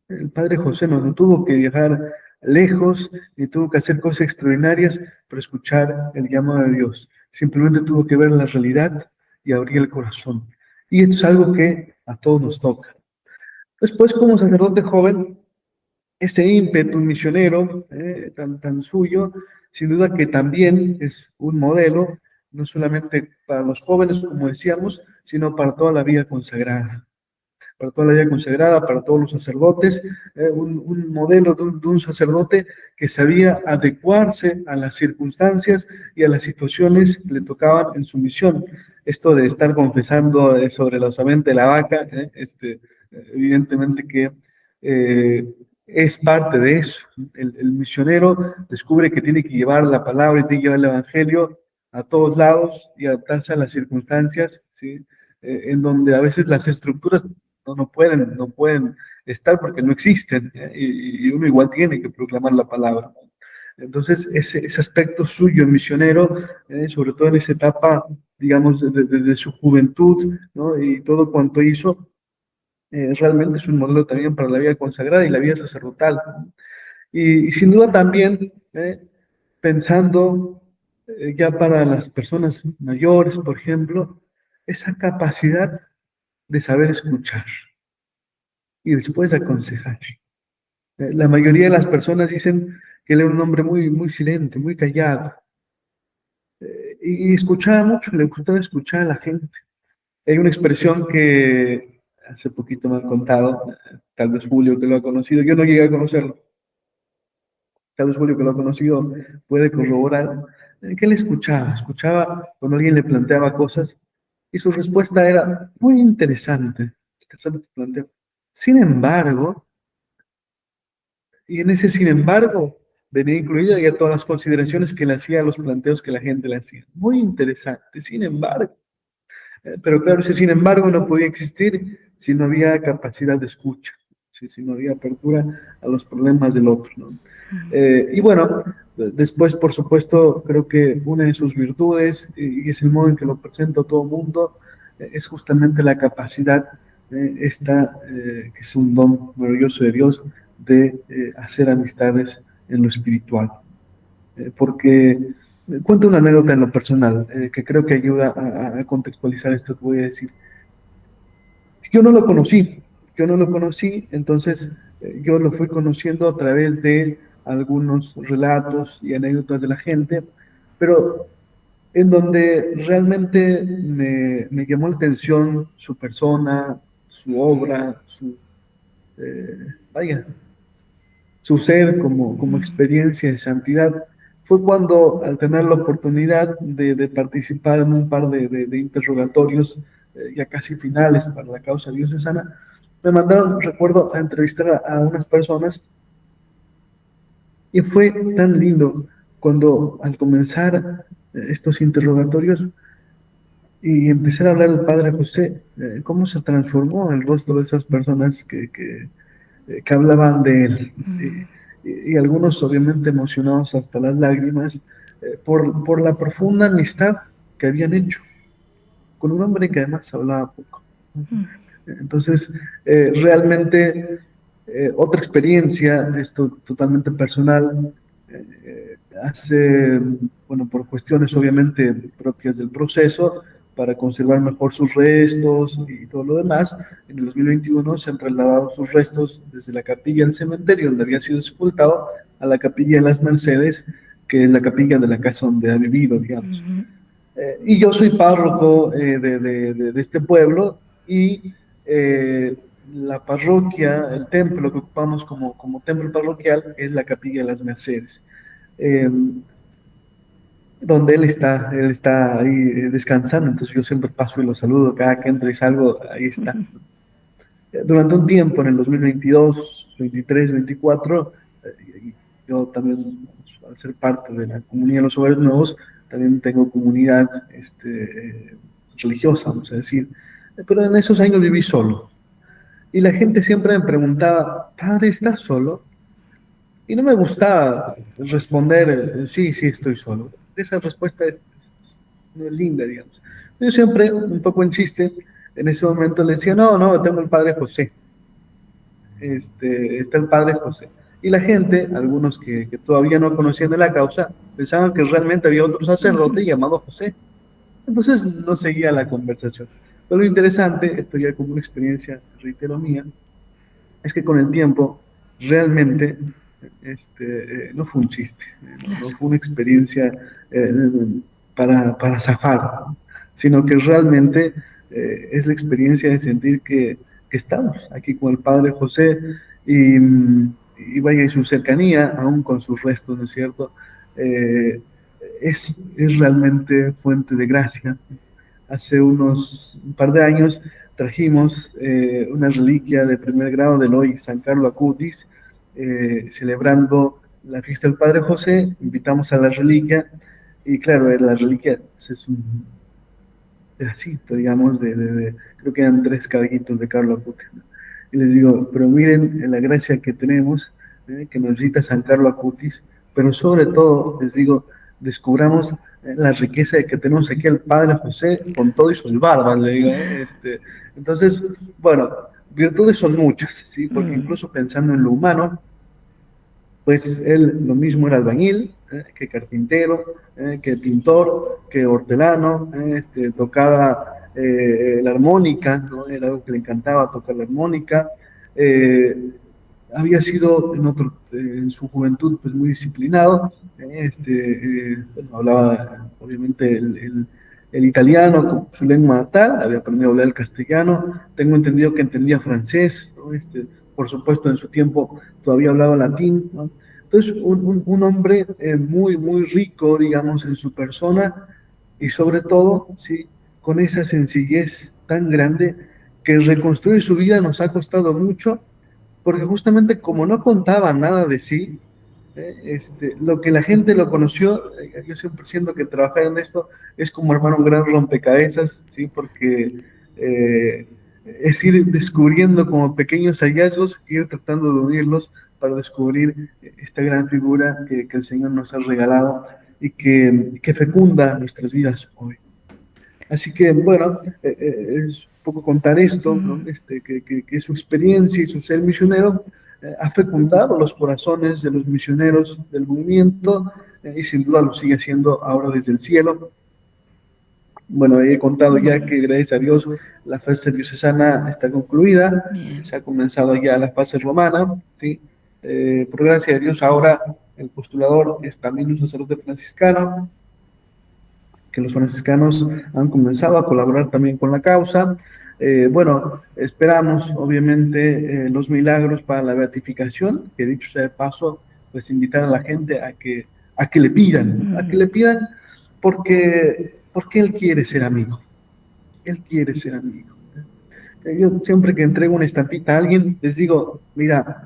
El padre José no tuvo que viajar lejos, ni tuvo que hacer cosas extraordinarias para escuchar el llamado de Dios. Simplemente tuvo que ver la realidad y abrir el corazón. Y esto es algo que a todos nos toca. Después, como sacerdote joven, ese ímpetu misionero tan suyo, sin duda que también es un modelo, no solamente para los jóvenes, como decíamos, sino para toda la vida consagrada. Para toda la vida consagrada, para todos los sacerdotes, un modelo de un sacerdote que sabía adecuarse a las circunstancias y a las situaciones que le tocaban en su misión. Esto de estar confesando sobre la osamente de la vaca, evidentemente que es parte de eso. El misionero descubre que tiene que llevar la palabra y tiene que llevar el evangelio a todos lados y adaptarse a las circunstancias, ¿sí? En donde a veces las estructuras no pueden estar porque no existen, y uno igual tiene que proclamar la palabra. Entonces, ese aspecto suyo misionero, sobre todo en esa etapa, digamos, de su juventud, ¿no? Y todo cuanto hizo, realmente es un modelo también para la vida consagrada y la vida sacerdotal. Y sin duda también, pensando ya para las personas mayores, por ejemplo, esa capacidad de saber escuchar y después aconsejar. La mayoría de las personas dicen que él era un hombre muy, muy silente, muy callado, y escuchaba mucho, le gustaba escuchar a la gente. Hay una expresión que hace poquito me han contado, tal vez Julio que lo ha conocido, yo no llegué a conocerlo, tal vez Julio que lo ha conocido puede corroborar, que él escuchaba cuando alguien le planteaba cosas y su respuesta era muy interesante, Sin embargo, y en ese sin embargo venía incluida ya todas las consideraciones que le hacía a los planteos que la gente le hacía. Muy interesante, sin embargo. Pero claro, ese sin embargo no podía existir si no había capacidad de escucha, si no había apertura a los problemas del otro, ¿no? Y bueno, después, por supuesto, creo que una de sus virtudes, y es el modo en que lo presenta a todo el mundo, es justamente la capacidad, que es un don maravilloso de Dios, de hacer amistades en lo espiritual. porque cuento una anécdota en lo personal, que creo que ayuda a contextualizar esto que voy a decir. Yo no lo conocí, entonces yo lo fui conociendo a través de algunos relatos y anécdotas de la gente, pero en donde realmente me llamó la atención su persona, su obra, vaya, su ser como experiencia de santidad. Fue cuando, al tener la oportunidad de participar en un par de interrogatorios ya casi finales para la causa diocesana, me mandaron, recuerdo, a entrevistar a unas personas y fue tan lindo cuando al comenzar estos interrogatorios y empezar a hablar del Padre José, cómo se transformó el rostro de esas personas que hablaban de él. Y algunos obviamente emocionados hasta las lágrimas por la profunda amistad que habían hecho con un hombre que además hablaba poco. Entonces, realmente otra experiencia, esto totalmente personal, hace, bueno, por cuestiones obviamente propias del proceso, para conservar mejor sus restos y todo lo demás, en el 2021 se han trasladado sus restos desde la capilla del cementerio donde había sido sepultado a la capilla de las Mercedes, que es la capilla de la casa donde ha vivido, digamos. Y yo soy párroco de este pueblo y la parroquia, el templo que ocupamos como templo parroquial es la capilla de las Mercedes. Eh, donde él está ahí descansando, entonces yo siempre paso y lo saludo, cada que entro y salgo, ahí está. Durante un tiempo, en el 2022, 23, 24, yo también, al ser parte de la comunidad de los hogares nuevos, también tengo comunidad religiosa, vamos a decir, pero en esos años viví solo. Y la gente siempre me preguntaba, padre, ¿estás solo? Y no me gustaba responder, sí, sí, estoy solo. Esa respuesta no es linda, digamos. Yo siempre, un poco en chiste, en ese momento le decía, no, tengo el Padre José. Está el Padre José. Y la gente, algunos que todavía no conocían de la causa, pensaban que realmente había otro sacerdote llamado José. Entonces no seguía la conversación. Pero lo interesante, esto ya como una experiencia, reitero, mía, es que con el tiempo realmente no fue un chiste, no fue una experiencia para zafar, ¿no? Sino que realmente es la experiencia de sentir que estamos aquí con el Padre José y vaya, y su cercanía, aún con sus restos, ¿no es cierto? Es realmente fuente de gracia. Hace un par de años trajimos una reliquia de primer grado del hoy San Carlo Acutis, celebrando la fiesta del Padre José. Invitamos a la reliquia y claro, la reliquia es un pedacito, digamos, creo que eran 3 cabellitos de Carlo Acutis, ¿no? Y les digo, pero miren la gracia que tenemos, que nos visita San Carlo Acutis, pero sobre todo, les digo, descubramos la riqueza de que tenemos aquí al Padre José con todo y sus barbas, le digo. Entonces, bueno, virtudes son muchas, ¿sí? Porque incluso pensando en lo humano, pues él lo mismo era albañil, que carpintero, que pintor, que hortelano, tocaba la armónica, ¿no? Era algo que le encantaba tocar la armónica. Había sido en su juventud pues muy disciplinado, bueno, hablaba obviamente el italiano como su lengua natal, había aprendido a hablar el castellano, tengo entendido que entendía francés, ¿no? Por supuesto en su tiempo todavía hablaba latín, ¿no? Entonces un hombre muy rico, digamos, en su persona y sobre todo, ¿sí? Con esa sencillez tan grande que reconstruir su vida nos ha costado mucho, porque justamente como no contaba nada de sí, lo que la gente lo conoció, yo siempre siento que trabajar en esto es como armar un gran rompecabezas, ¿sí? Porque es ir descubriendo como pequeños hallazgos, ir tratando de unirlos para descubrir esta gran figura que el Señor nos ha regalado y que fecunda nuestras vidas hoy. Así que, bueno, es un poco contar esto, ¿no? Que su experiencia y su ser misionero ha fecundado los corazones de los misioneros del movimiento y sin duda lo sigue haciendo ahora desde el cielo. Bueno, he contado ya que gracias a Dios la fase diocesana está concluida, Bien. se ha comenzado ya la fase romana, ¿sí? Por gracia de Dios ahora el postulador es también un sacerdote franciscano, que los franciscanos han comenzado a colaborar también con la causa. Bueno, esperamos obviamente los milagros para la beatificación, que dicho sea de paso, pues invitar a la gente a que le pidan porque Él quiere ser amigo, Él quiere ser amigo. Yo siempre que entrego una estampita a alguien, les digo, mira,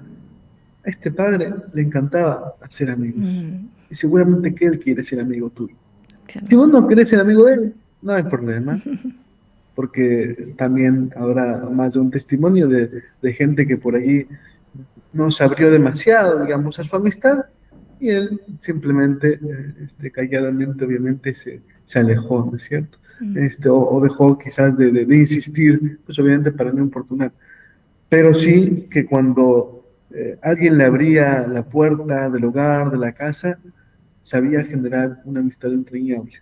a este padre le encantaba hacer amigos, Mm, y seguramente que Él quiere ser amigo tuyo. qué Si vos hermoso. no querés ser amigo de Él, no hay problema, porque también habrá más de un testimonio de gente que por allí no se abrió demasiado, digamos, a su amistad y él simplemente, calladamente, obviamente, se alejó, ¿no es cierto? Mm, O dejó quizás de insistir, pues obviamente para no importunar. Pero sí que cuando alguien le abría la puerta del hogar, de la casa, sabía generar una amistad entrañable.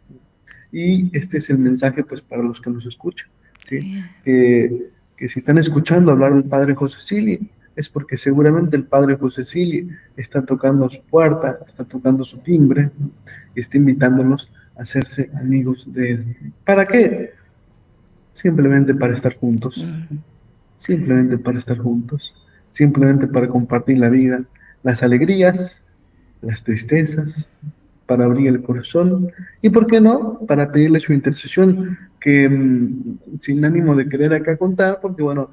Y este es el mensaje pues para los que nos escuchan, ¿sí? bien. Que si están escuchando hablar del Padre José Cili, es porque seguramente el Padre José Cili está tocando a su puerta, está tocando su timbre, ¿no? Y está invitándonos a hacerse amigos de él. ¿Para qué? Simplemente para estar juntos, Mm, simplemente para estar juntos, simplemente para compartir la vida, las alegrías, las tristezas, para abrir el corazón y, ¿por qué no?, para pedirle su intercesión, que sin ánimo de querer acá contar, porque bueno,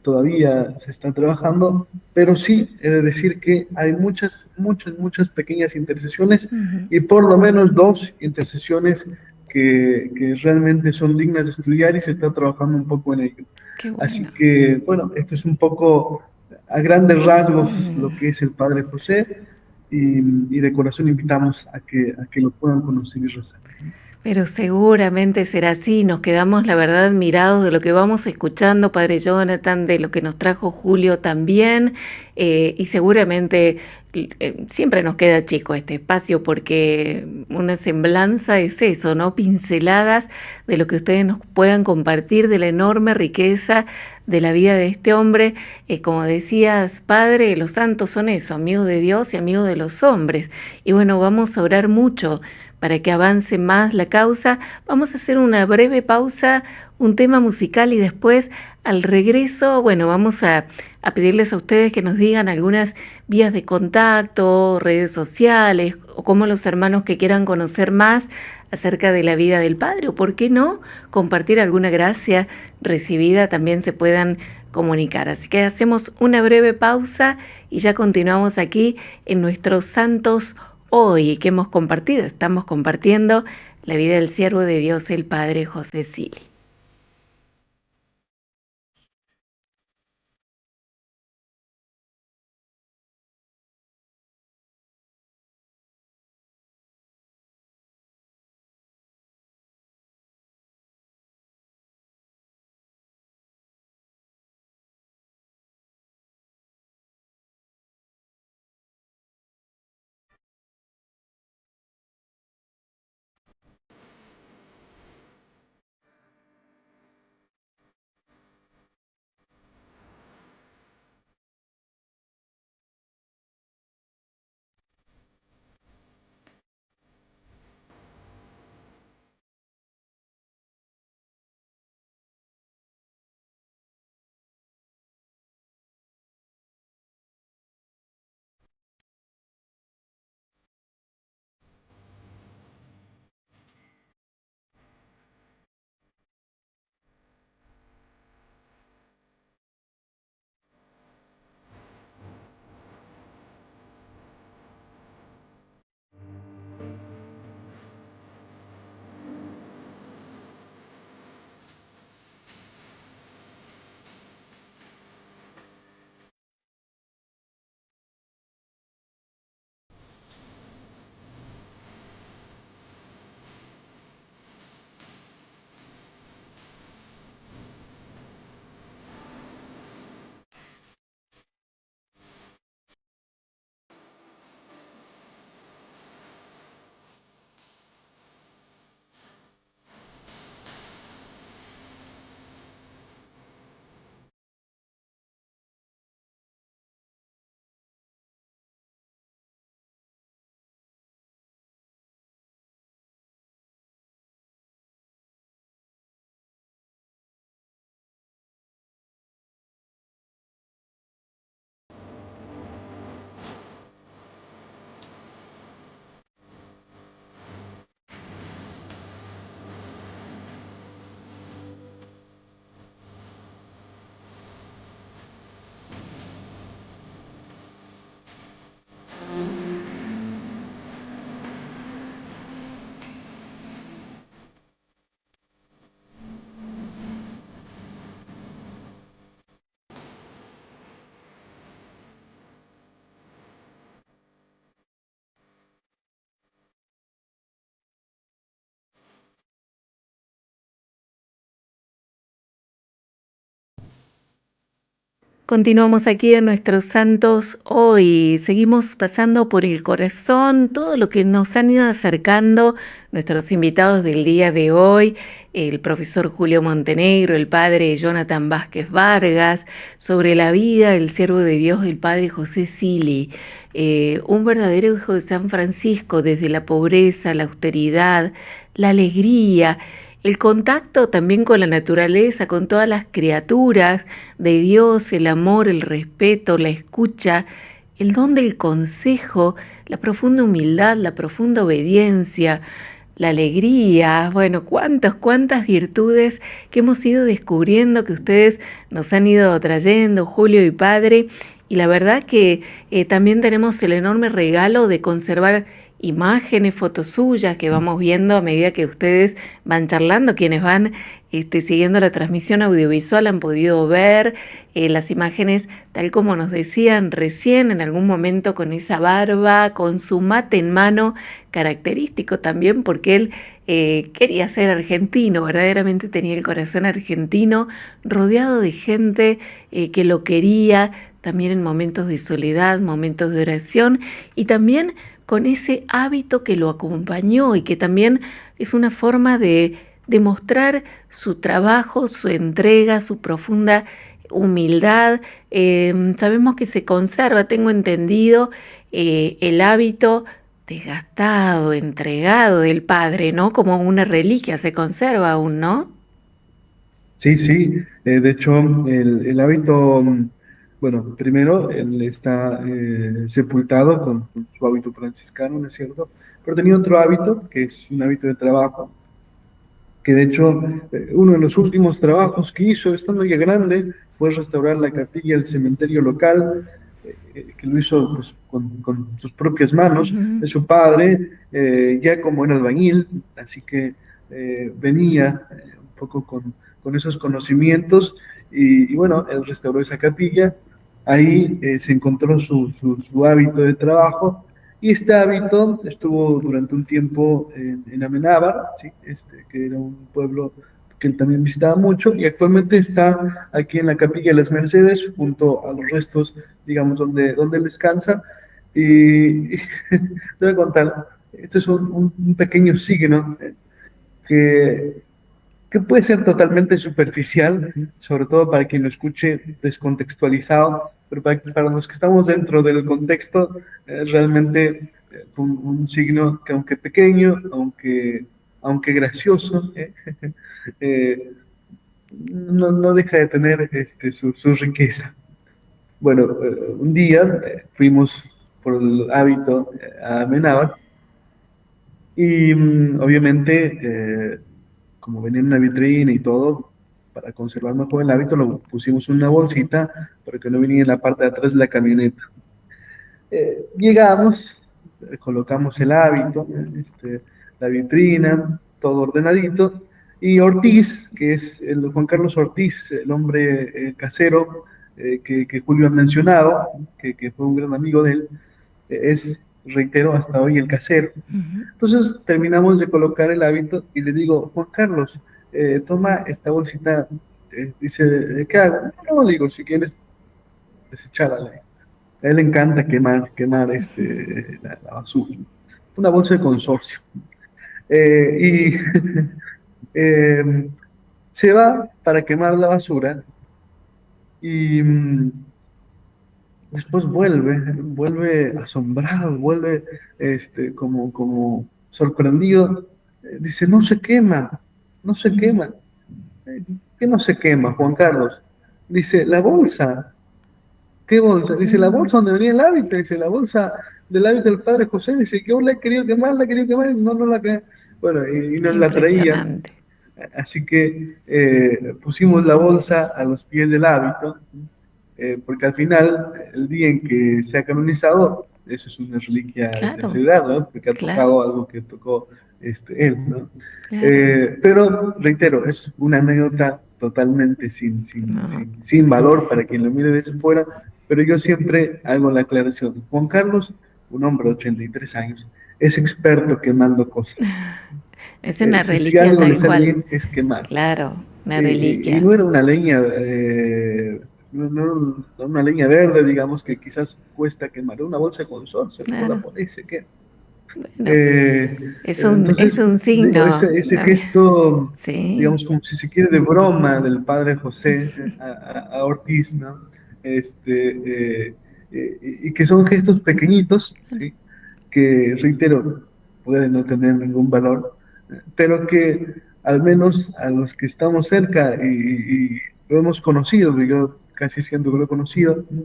todavía se está trabajando, pero sí he de decir que hay muchas, muchas, muchas pequeñas intercesiones ujú. y por lo menos dos intercesiones que realmente son dignas de estudiar y se está trabajando un poco en ello. Qué Así bueno. que, bueno, esto es un poco a grandes rasgos lo Mm. que es el Padre José y de corazón invitamos a que lo puedan conocer y rezar. Pero seguramente será así. Nos quedamos, la verdad, admirados de lo que vamos escuchando, Padre Jonathan, de lo que nos trajo Julio también. Y seguramente siempre nos queda chico este espacio porque una semblanza es eso, ¿no? Pinceladas de lo que ustedes nos puedan compartir, de la enorme riqueza de la vida de este hombre. Como decías, Padre, los santos son eso, amigos de Dios y amigos de los hombres. Y bueno, vamos a orar mucho para que avance más la causa. Vamos a hacer una breve pausa, un tema musical y después al regreso, bueno, vamos a pedirles a ustedes que nos digan algunas vías de contacto, redes sociales o como los hermanos que quieran conocer más acerca de la vida del Padre o, por qué no, compartir alguna gracia recibida también se puedan comunicar. Así que hacemos una breve pausa y ya continuamos aquí en nuestros santos hoy que hemos compartido. Estamos compartiendo la vida del siervo de Dios, el Padre José Cili. Continuamos aquí en Nuestros Santos Hoy. Seguimos pasando por el corazón todo lo que nos han ido acercando nuestros invitados del día de hoy, el profesor Julio Montenegro, el padre Jonathan Vázquez Vargas, sobre la vida del siervo de Dios, el padre José Sili, un verdadero hijo de San Francisco, desde la pobreza, la austeridad, la alegría, el contacto también con la naturaleza, con todas las criaturas de Dios, el amor, el respeto, la escucha, el don del consejo, la profunda humildad, la profunda obediencia, la alegría, bueno, cuántas virtudes que hemos ido descubriendo, que ustedes nos han ido trayendo, Julio y Padre, y la verdad que también tenemos el enorme regalo de conservar imágenes, fotos suyas que vamos viendo a medida que ustedes van charlando, quienes van siguiendo la transmisión audiovisual han podido ver las imágenes tal como nos decían recién, en algún momento con esa barba, con su mate en mano, característico también porque él quería ser argentino, verdaderamente tenía el corazón argentino, rodeado de gente que lo quería, también en momentos de soledad, momentos de oración y también con ese hábito que lo acompañó y que también es una forma de demostrar su trabajo, su entrega, su profunda humildad. Sabemos que se conserva, tengo entendido, el hábito desgastado, entregado del padre, ¿no? Como una reliquia, se conserva aún, ¿no? Sí, sí, de hecho, el hábito, bueno, primero, él está sepultado con su hábito franciscano, ¿no es cierto? Pero tenía otro hábito, que es un hábito de trabajo, que de hecho, uno de los últimos trabajos que hizo, estando ya grande, fue restaurar la capilla del cementerio local, que lo hizo pues, con sus propias manos, de su padre, ya como era albañil, así que venía un poco con esos conocimientos y bueno, él restauró esa capilla, ahí se encontró su hábito de trabajo y este hábito estuvo durante un tiempo en Amenábar, ¿sí? Que era un pueblo que él también visitaba mucho y actualmente está aquí en la Capilla de las Mercedes junto a los restos, digamos, donde él descansa. Y te voy a contar, esto es un pequeño signo que que puede ser totalmente superficial, sobre todo para quien lo escuche descontextualizado, pero para los que estamos dentro del contexto, realmente un signo que aunque pequeño, aunque gracioso, eh, no deja de tener su riqueza. Bueno, un día fuimos por el hábito a Amenábar y obviamente como venía en una vitrina y todo, para conservar mejor el hábito, lo pusimos en una bolsita para que no viniera en la parte de atrás de la camioneta. Llegamos, colocamos el hábito, la vitrina, todo ordenadito, y Ortiz, que es el Juan Carlos Ortiz, el hombre casero que Julio ha mencionado, que fue un gran amigo de él, es, reitero, hasta hoy el casero. Entonces terminamos de colocar el hábito y le digo, Juan Carlos, toma esta bolsita, dice, ¿qué hago? No, le digo, si quieres, desechala. A él le encanta quemar la basura. Una bolsa de consorcio. Y eh, se va para quemar la basura y después vuelve asombrado, vuelve como sorprendido. Dice, no se quema, no se quema. ¿Qué no se quema, Juan Carlos? Dice, la bolsa. ¿Qué bolsa? Dice, la bolsa donde venía el hábito. Dice, la bolsa del hábito del padre José. Dice, que yo la he querido quemar, y no la quemé. Bueno, y nos la traía. Así que pusimos la bolsa a los pies del hábito, porque al final, el día en que se ha canonizado, eso es una reliquia de tercera edad, ¿no? Porque ha tocado algo que tocó él, ¿no? Pero, reitero, es una anécdota totalmente sin valor para quien lo mire desde fuera, pero yo siempre hago la aclaración. Juan Carlos, un hombre de 83 años, es experto quemando cosas. Es una reliquia si algo tal le sale cual. bien, es quemar. Claro, una reliquia. Y no era una leña no una leña verde, digamos, que quizás cuesta quemar, una bolsa con sol, se la Claro. pone y se quema. Bueno, es Entonces, un digo, signo ese también. gesto, Sí, digamos, como si se quiere, de broma del padre José a Ortiz, ¿no? Y que son gestos pequeñitos, ¿sí? Que, reitero, pueden no tener ningún valor, pero que al menos a los que estamos cerca y lo hemos conocido, yo casi siento que lo he conocido, ¿no?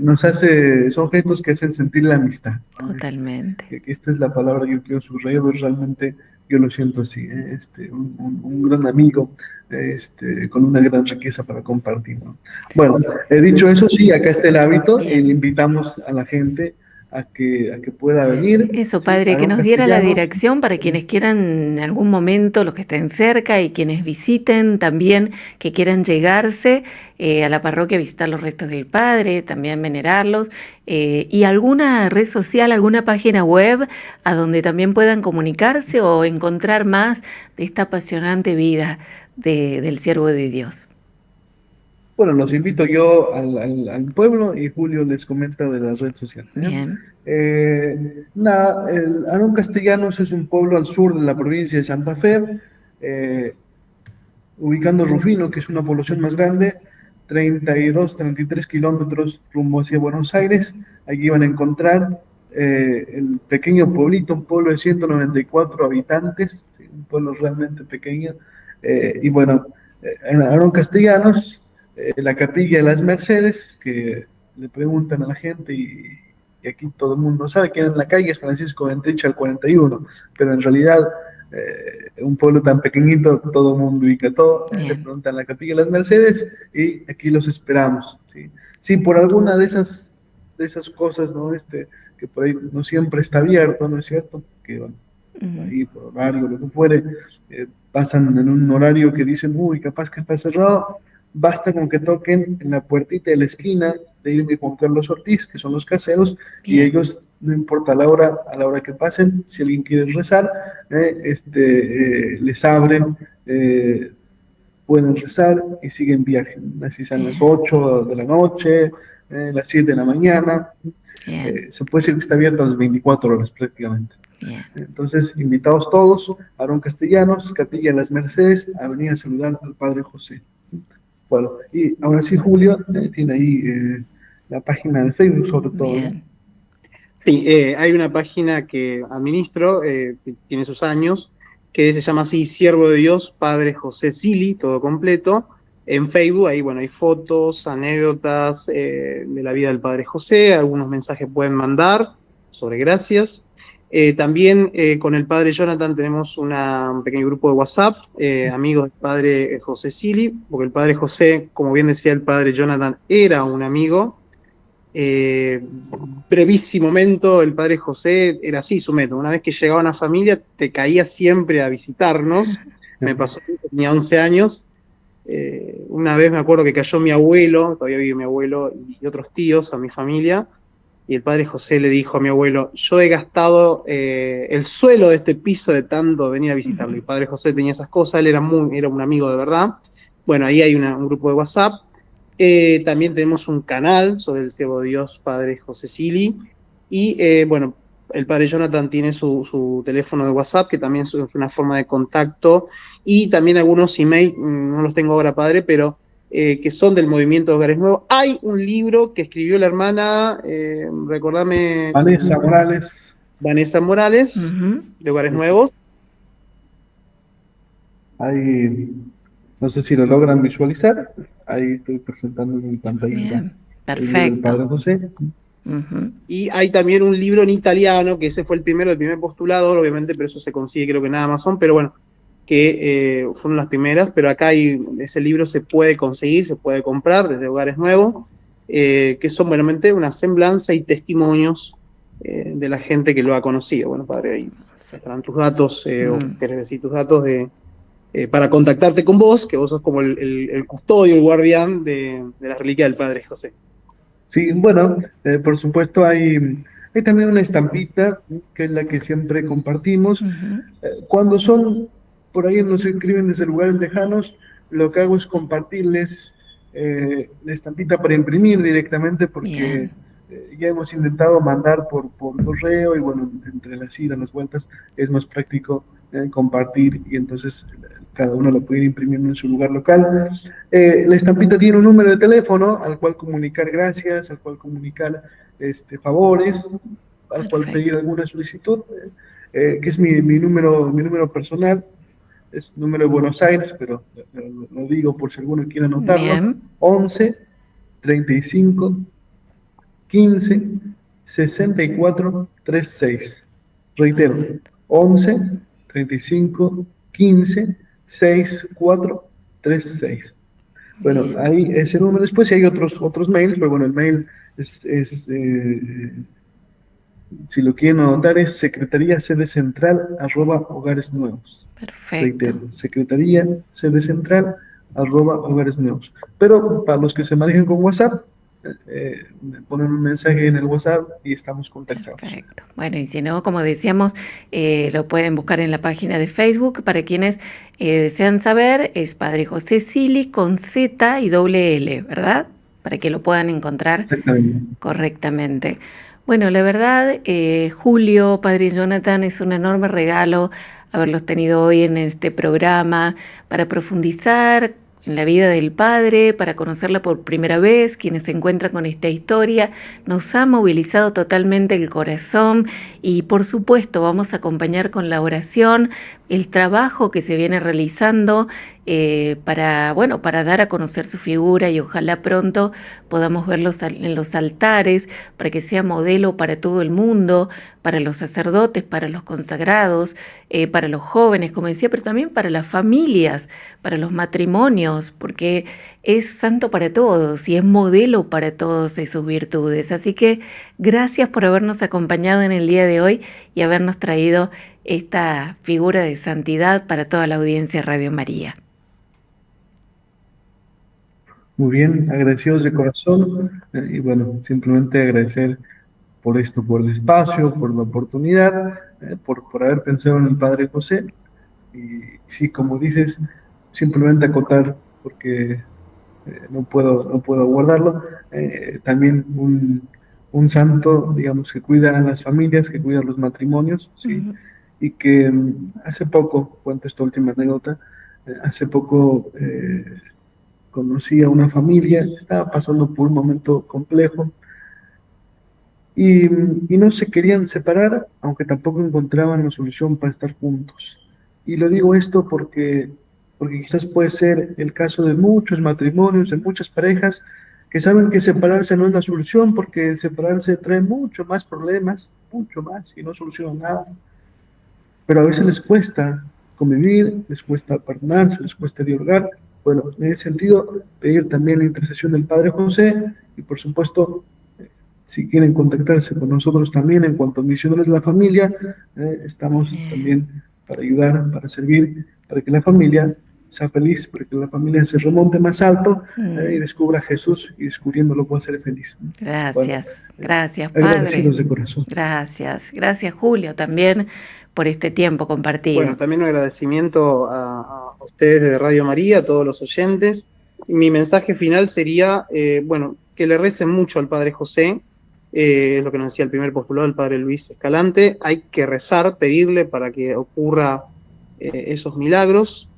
Nos hace, son gestos que hacen sentir la amistad, ¿no? totalmente. Que esta es la palabra que yo quiero subrayar, pero realmente yo lo siento así, ¿eh? Un gran amigo, con una gran riqueza para compartir, ¿no? Bueno, he dicho eso, sí, acá está el hábito, y le Bien. invitamos a la gente a que pueda venir, Eso, ¿sí? padre, que Aarón nos diera la Castellanos. dirección para quienes quieran en algún momento, los que estén cerca y quienes visiten también, que quieran llegarse a la parroquia a visitar los restos del padre, también venerarlos, y alguna red social, alguna página web a donde también puedan comunicarse o encontrar más de esta apasionante vida del siervo de Dios. Bueno, los invito yo al pueblo y Julio les comenta de las redes sociales, ¿eh? Bien, Nada, Aarón Castellanos es un pueblo al sur de la provincia de Santa Fe, eh, ubicando Rufino, que es una población más grande, 33 kilómetros rumbo hacia Buenos Aires. Allí van a encontrar el pequeño pueblito, un pueblo de 194 habitantes, ¿sí? Un pueblo realmente pequeño. Y bueno, en Aarón Castellanos, la Capilla de las Mercedes, que le preguntan a la gente y aquí todo el mundo sabe que en la calle es Francisco Ventecha al 41, pero en realidad un pueblo tan pequeñito, todo el mundo ubica todo, le bien. preguntan la Capilla de las Mercedes y aquí los esperamos, ¿sí? Si por alguna de esas cosas, ¿no? Que por ahí no siempre está abierto, ¿no es cierto? Que bueno, Ujú. ahí por horario, lo que fuere, pasan en un horario que dicen, uy, capaz que está cerrado, basta con que toquen en la puertita de la esquina de Irma y Juan Carlos Ortiz, que son los caseros, y Bien, ellos, no importa a la hora que pasen, si alguien quiere rezar, les abren, pueden rezar y siguen viaje. Así sean las bien, 8 de la noche, las 7 de la mañana, bien, se puede decir que está abierto a las 24 horas prácticamente. bien. Entonces, invitados todos, Aarón Castellanos, Capilla de las Mercedes, a venir a saludar al Padre José. Bueno, y ahora sí, Julio, tiene ahí la página de Facebook sobre todo, ¿no? Bien. Sí, hay una página que administro, que tiene sus años, que se llama así, Siervo de Dios, Padre José Sili, todo completo. En Facebook, ahí bueno, hay fotos, anécdotas de la vida del Padre José, algunos mensajes pueden mandar sobre gracias. También con el Padre Jonathan tenemos un pequeño grupo de WhatsApp, amigos del Padre José Sili, porque el Padre José, como bien decía el Padre Jonathan, era un amigo. Eh, Brevísimo momento, el padre José era así su método. Una vez que llegaba una familia, te caía siempre a visitarnos. Me pasó, tenía 11 años. Una vez me acuerdo que cayó mi abuelo, todavía vive mi abuelo y otros tíos a mi familia. Y el padre José le dijo a mi abuelo: Yo he gastado el suelo de este piso de tanto venir a visitarlo. Y el padre José tenía esas cosas, él era un amigo de verdad. Bueno, ahí hay un grupo de WhatsApp. También tenemos un canal sobre el siervo de Dios, Padre José Sili. Y bueno, el Padre Jonathan tiene su teléfono de WhatsApp, que también es una forma de contacto. Y también algunos email, no los tengo ahora, Padre, pero que son del movimiento de Hogares Nuevos. Hay un libro que escribió la hermana, recordame, Vanessa Morales, Vanessa Morales, Ujú. de Hogares Nuevos. ahí, no sé si lo logran visualizar, ahí estoy presentando en mi pantallita Bien, el libro del perfecto. Padre José. Ujú. Y hay también un libro en italiano, que ese fue el primer postulado, obviamente, pero eso se consigue creo que en Amazon, pero bueno, que fueron las primeras, pero acá ese libro se puede conseguir, se puede comprar desde Hogares Nuevos, que son realmente una semblanza y testimonios de la gente que lo ha conocido. Bueno, padre, ahí estarán tus datos, o Mm. querés decir tus datos para contactarte con vos, que vos sos como el custodio, el guardián de la reliquia del padre José. Sí, bueno, por supuesto hay también una estampita, ¿no? Que es la que siempre compartimos. Ujú. Cuando son por ahí nos escriben desde lugares lejanos, lo que hago es compartirles la estampita para imprimir directamente porque ya hemos intentado mandar por correo y bueno, entre las idas, las vueltas, es más práctico compartir y entonces cada uno lo puede ir imprimiendo en su lugar local. La estampita tiene un número de teléfono al cual comunicar gracias, al cual comunicar favores, al cual pedir alguna solicitud, que es mi número personal. Es número de Buenos Aires, pero lo digo por si alguno quiere anotarlo. Bien. 11 35 15 64 36. Reitero, 11 35 15 64 36. Bueno, ahí ese número. Después hay otros mails, pero bueno, el mail es si lo quieren anotar, es Secretaría Sede Central @Hogares Nuevos. Perfecto. Reitero, Secretaría Sede Central @Hogares Nuevos. Pero para los que se manejan con WhatsApp, me ponen un mensaje en el WhatsApp y estamos contactados. Perfecto. Bueno, y si no, como decíamos, lo pueden buscar en la página de Facebook. Para quienes desean saber, es Padre José Sili con Z y doble L, ¿verdad? Para que lo puedan encontrar correctamente. Bueno, la verdad, Julio, Padre Jonathan, es un enorme regalo haberlos tenido hoy en este programa para profundizar en la vida del Padre, para conocerla por primera vez, quienes se encuentran con esta historia. Nos ha movilizado totalmente el corazón y por supuesto vamos a acompañar con la oración el trabajo que se viene realizando para dar a conocer su figura y ojalá pronto podamos verlos en los altares para que sea modelo para todo el mundo, para los sacerdotes, para los consagrados, para los jóvenes, como decía, pero también para las familias, para los matrimonios, porque es santo para todos y es modelo para todos de sus virtudes. Así que gracias por habernos acompañado en el día de hoy y habernos traído esta figura de santidad para toda la audiencia de Radio María. Muy bien, agradecidos de corazón y bueno, simplemente agradecer por esto, por el espacio, por la oportunidad, por haber pensado en el Padre José. Y sí, como dices, simplemente acotar, porque no puedo guardarlo, también un santo, digamos, que cuida a las familias, que cuida a los matrimonios, ¿sí? Y que hace poco, cuento esta última anécdota, hace poco conocí a una familia que estaba pasando por un momento complejo y no se querían separar, aunque tampoco encontraban una solución para estar juntos. Y lo digo esto porque quizás puede ser el caso de muchos matrimonios, de muchas parejas que saben que separarse no es la solución, porque separarse trae mucho más problemas, mucho más, y no soluciona nada. Pero a veces les cuesta convivir, les cuesta perdonarse, les cuesta dialogar. Bueno, en ese sentido, pedir también la intercesión del Padre José y por supuesto, si quieren contactarse con nosotros también en cuanto a misioneros de la familia, estamos también para ayudar, para servir, para que la familia sea feliz, para que la familia se remonte más alto y descubra a Jesús y descubriéndolo pueda ser feliz. Gracias, bueno, gracias, Padre. Agradecidos de corazón. Gracias, Julio, también por este tiempo compartido. Bueno, también un agradecimiento a ustedes de Radio María, a todos los oyentes. Mi mensaje final sería, que le recen mucho al Padre José, es lo que nos decía el primer postulado del Padre Luis Escalante. Hay que rezar, pedirle para que ocurra esos milagros.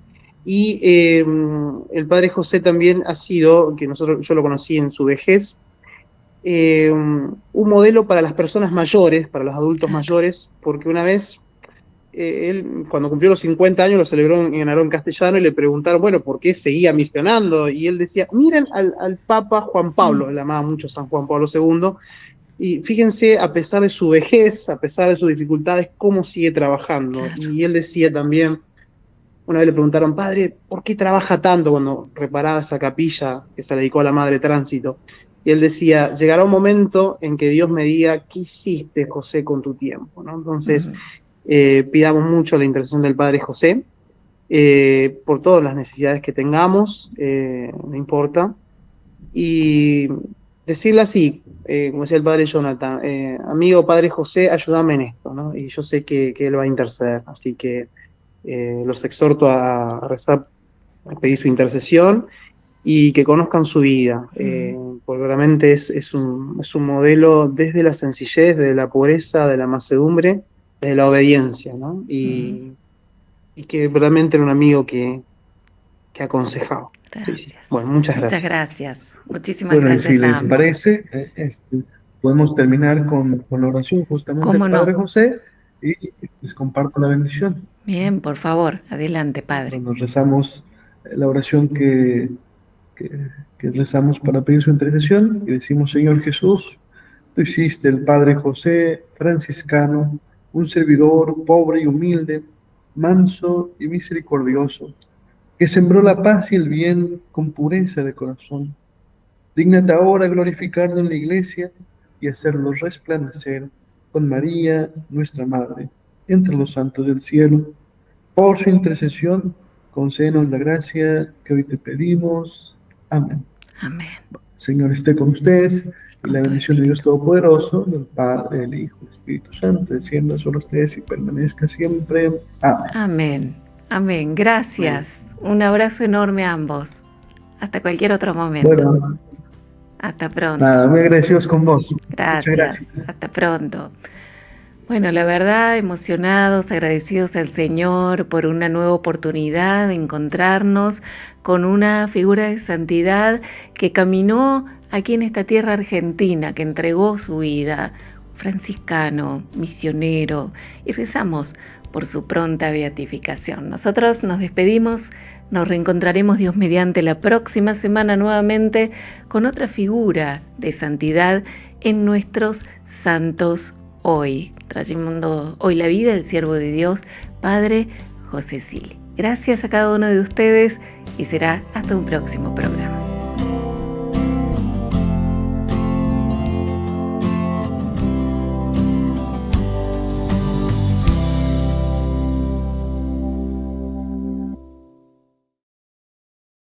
Y el Padre José también ha sido, yo lo conocí en su vejez, un modelo para las personas mayores, para los adultos mayores, porque una vez él, cuando cumplió los 50 años, lo celebró en Aarón Castellano y le preguntaron, bueno, ¿por qué seguía misionando? Y él decía, miren al Papa Juan Pablo, él amaba mucho a San Juan Pablo II, y fíjense, a pesar de su vejez, a pesar de sus dificultades, cómo sigue trabajando. Claro. Y él decía también, una vez le preguntaron, padre, ¿por qué trabaja tanto cuando reparaba esa capilla que se le dedicó a la Madre Tránsito? Y él decía, llegará un momento en que Dios me diga, ¿qué hiciste, José, con tu tiempo? ¿No? Entonces, pidamos mucho la intercesión del Padre José, por todas las necesidades que tengamos, no importa, y decirle así, como decía el Padre Jonathan, amigo Padre José, ayúdame en esto, ¿no? Y yo sé que él va a interceder, así que los exhorto a rezar, a pedir su intercesión, y que conozcan su vida, porque realmente es un modelo desde la sencillez, desde la pureza, de la mansedumbre, desde la obediencia, ¿no? Y que realmente era un amigo que aconsejaba. Sí, sí. Gracias. Bueno, muchas Muchas gracias. gracias. Muchísimas Bueno, y si gracias a les ambos. parece, podemos terminar con la oración justamente ¿Cómo del Padre no? José y les comparto la bendición. Bien, por favor, adelante, Padre. Cuando rezamos la oración que, que rezamos para pedir su intercesión y decimos: Señor Jesús, tú hiciste el Padre José franciscano, un servidor pobre y humilde, manso y misericordioso, que sembró la paz y el bien con pureza de corazón. Dígnate ahora glorificarlo en la iglesia y hacerlo resplandecer con María, nuestra Madre, entre los santos del cielo. Por su intercesión, concédenos la gracia que hoy te pedimos. Amén. Amén. Señor esté con ustedes y Con la tu bendición de Dios espíritu. Todopoderoso, del Padre, del Hijo y del Espíritu Santo, descienda sobre ustedes y permanezca siempre. Amén. Amén. Amén. Amén. Gracias. Un abrazo enorme a ambos. Hasta cualquier otro momento. Bueno, Hasta pronto. nada, muy agradecidos con vos. Muchas Gracias. gracias. Hasta pronto. Bueno, la verdad, emocionados, agradecidos al Señor por una nueva oportunidad de encontrarnos con una figura de santidad que caminó aquí en esta tierra argentina, que entregó su vida, franciscano, misionero, y rezamos por su pronta beatificación. Nosotros nos despedimos, nos reencontraremos Dios mediante la próxima semana nuevamente con otra figura de santidad en nuestros santos hoy, trayendo hoy la vida del siervo de Dios, Padre José Sili. Gracias a cada uno de ustedes y será hasta un próximo programa.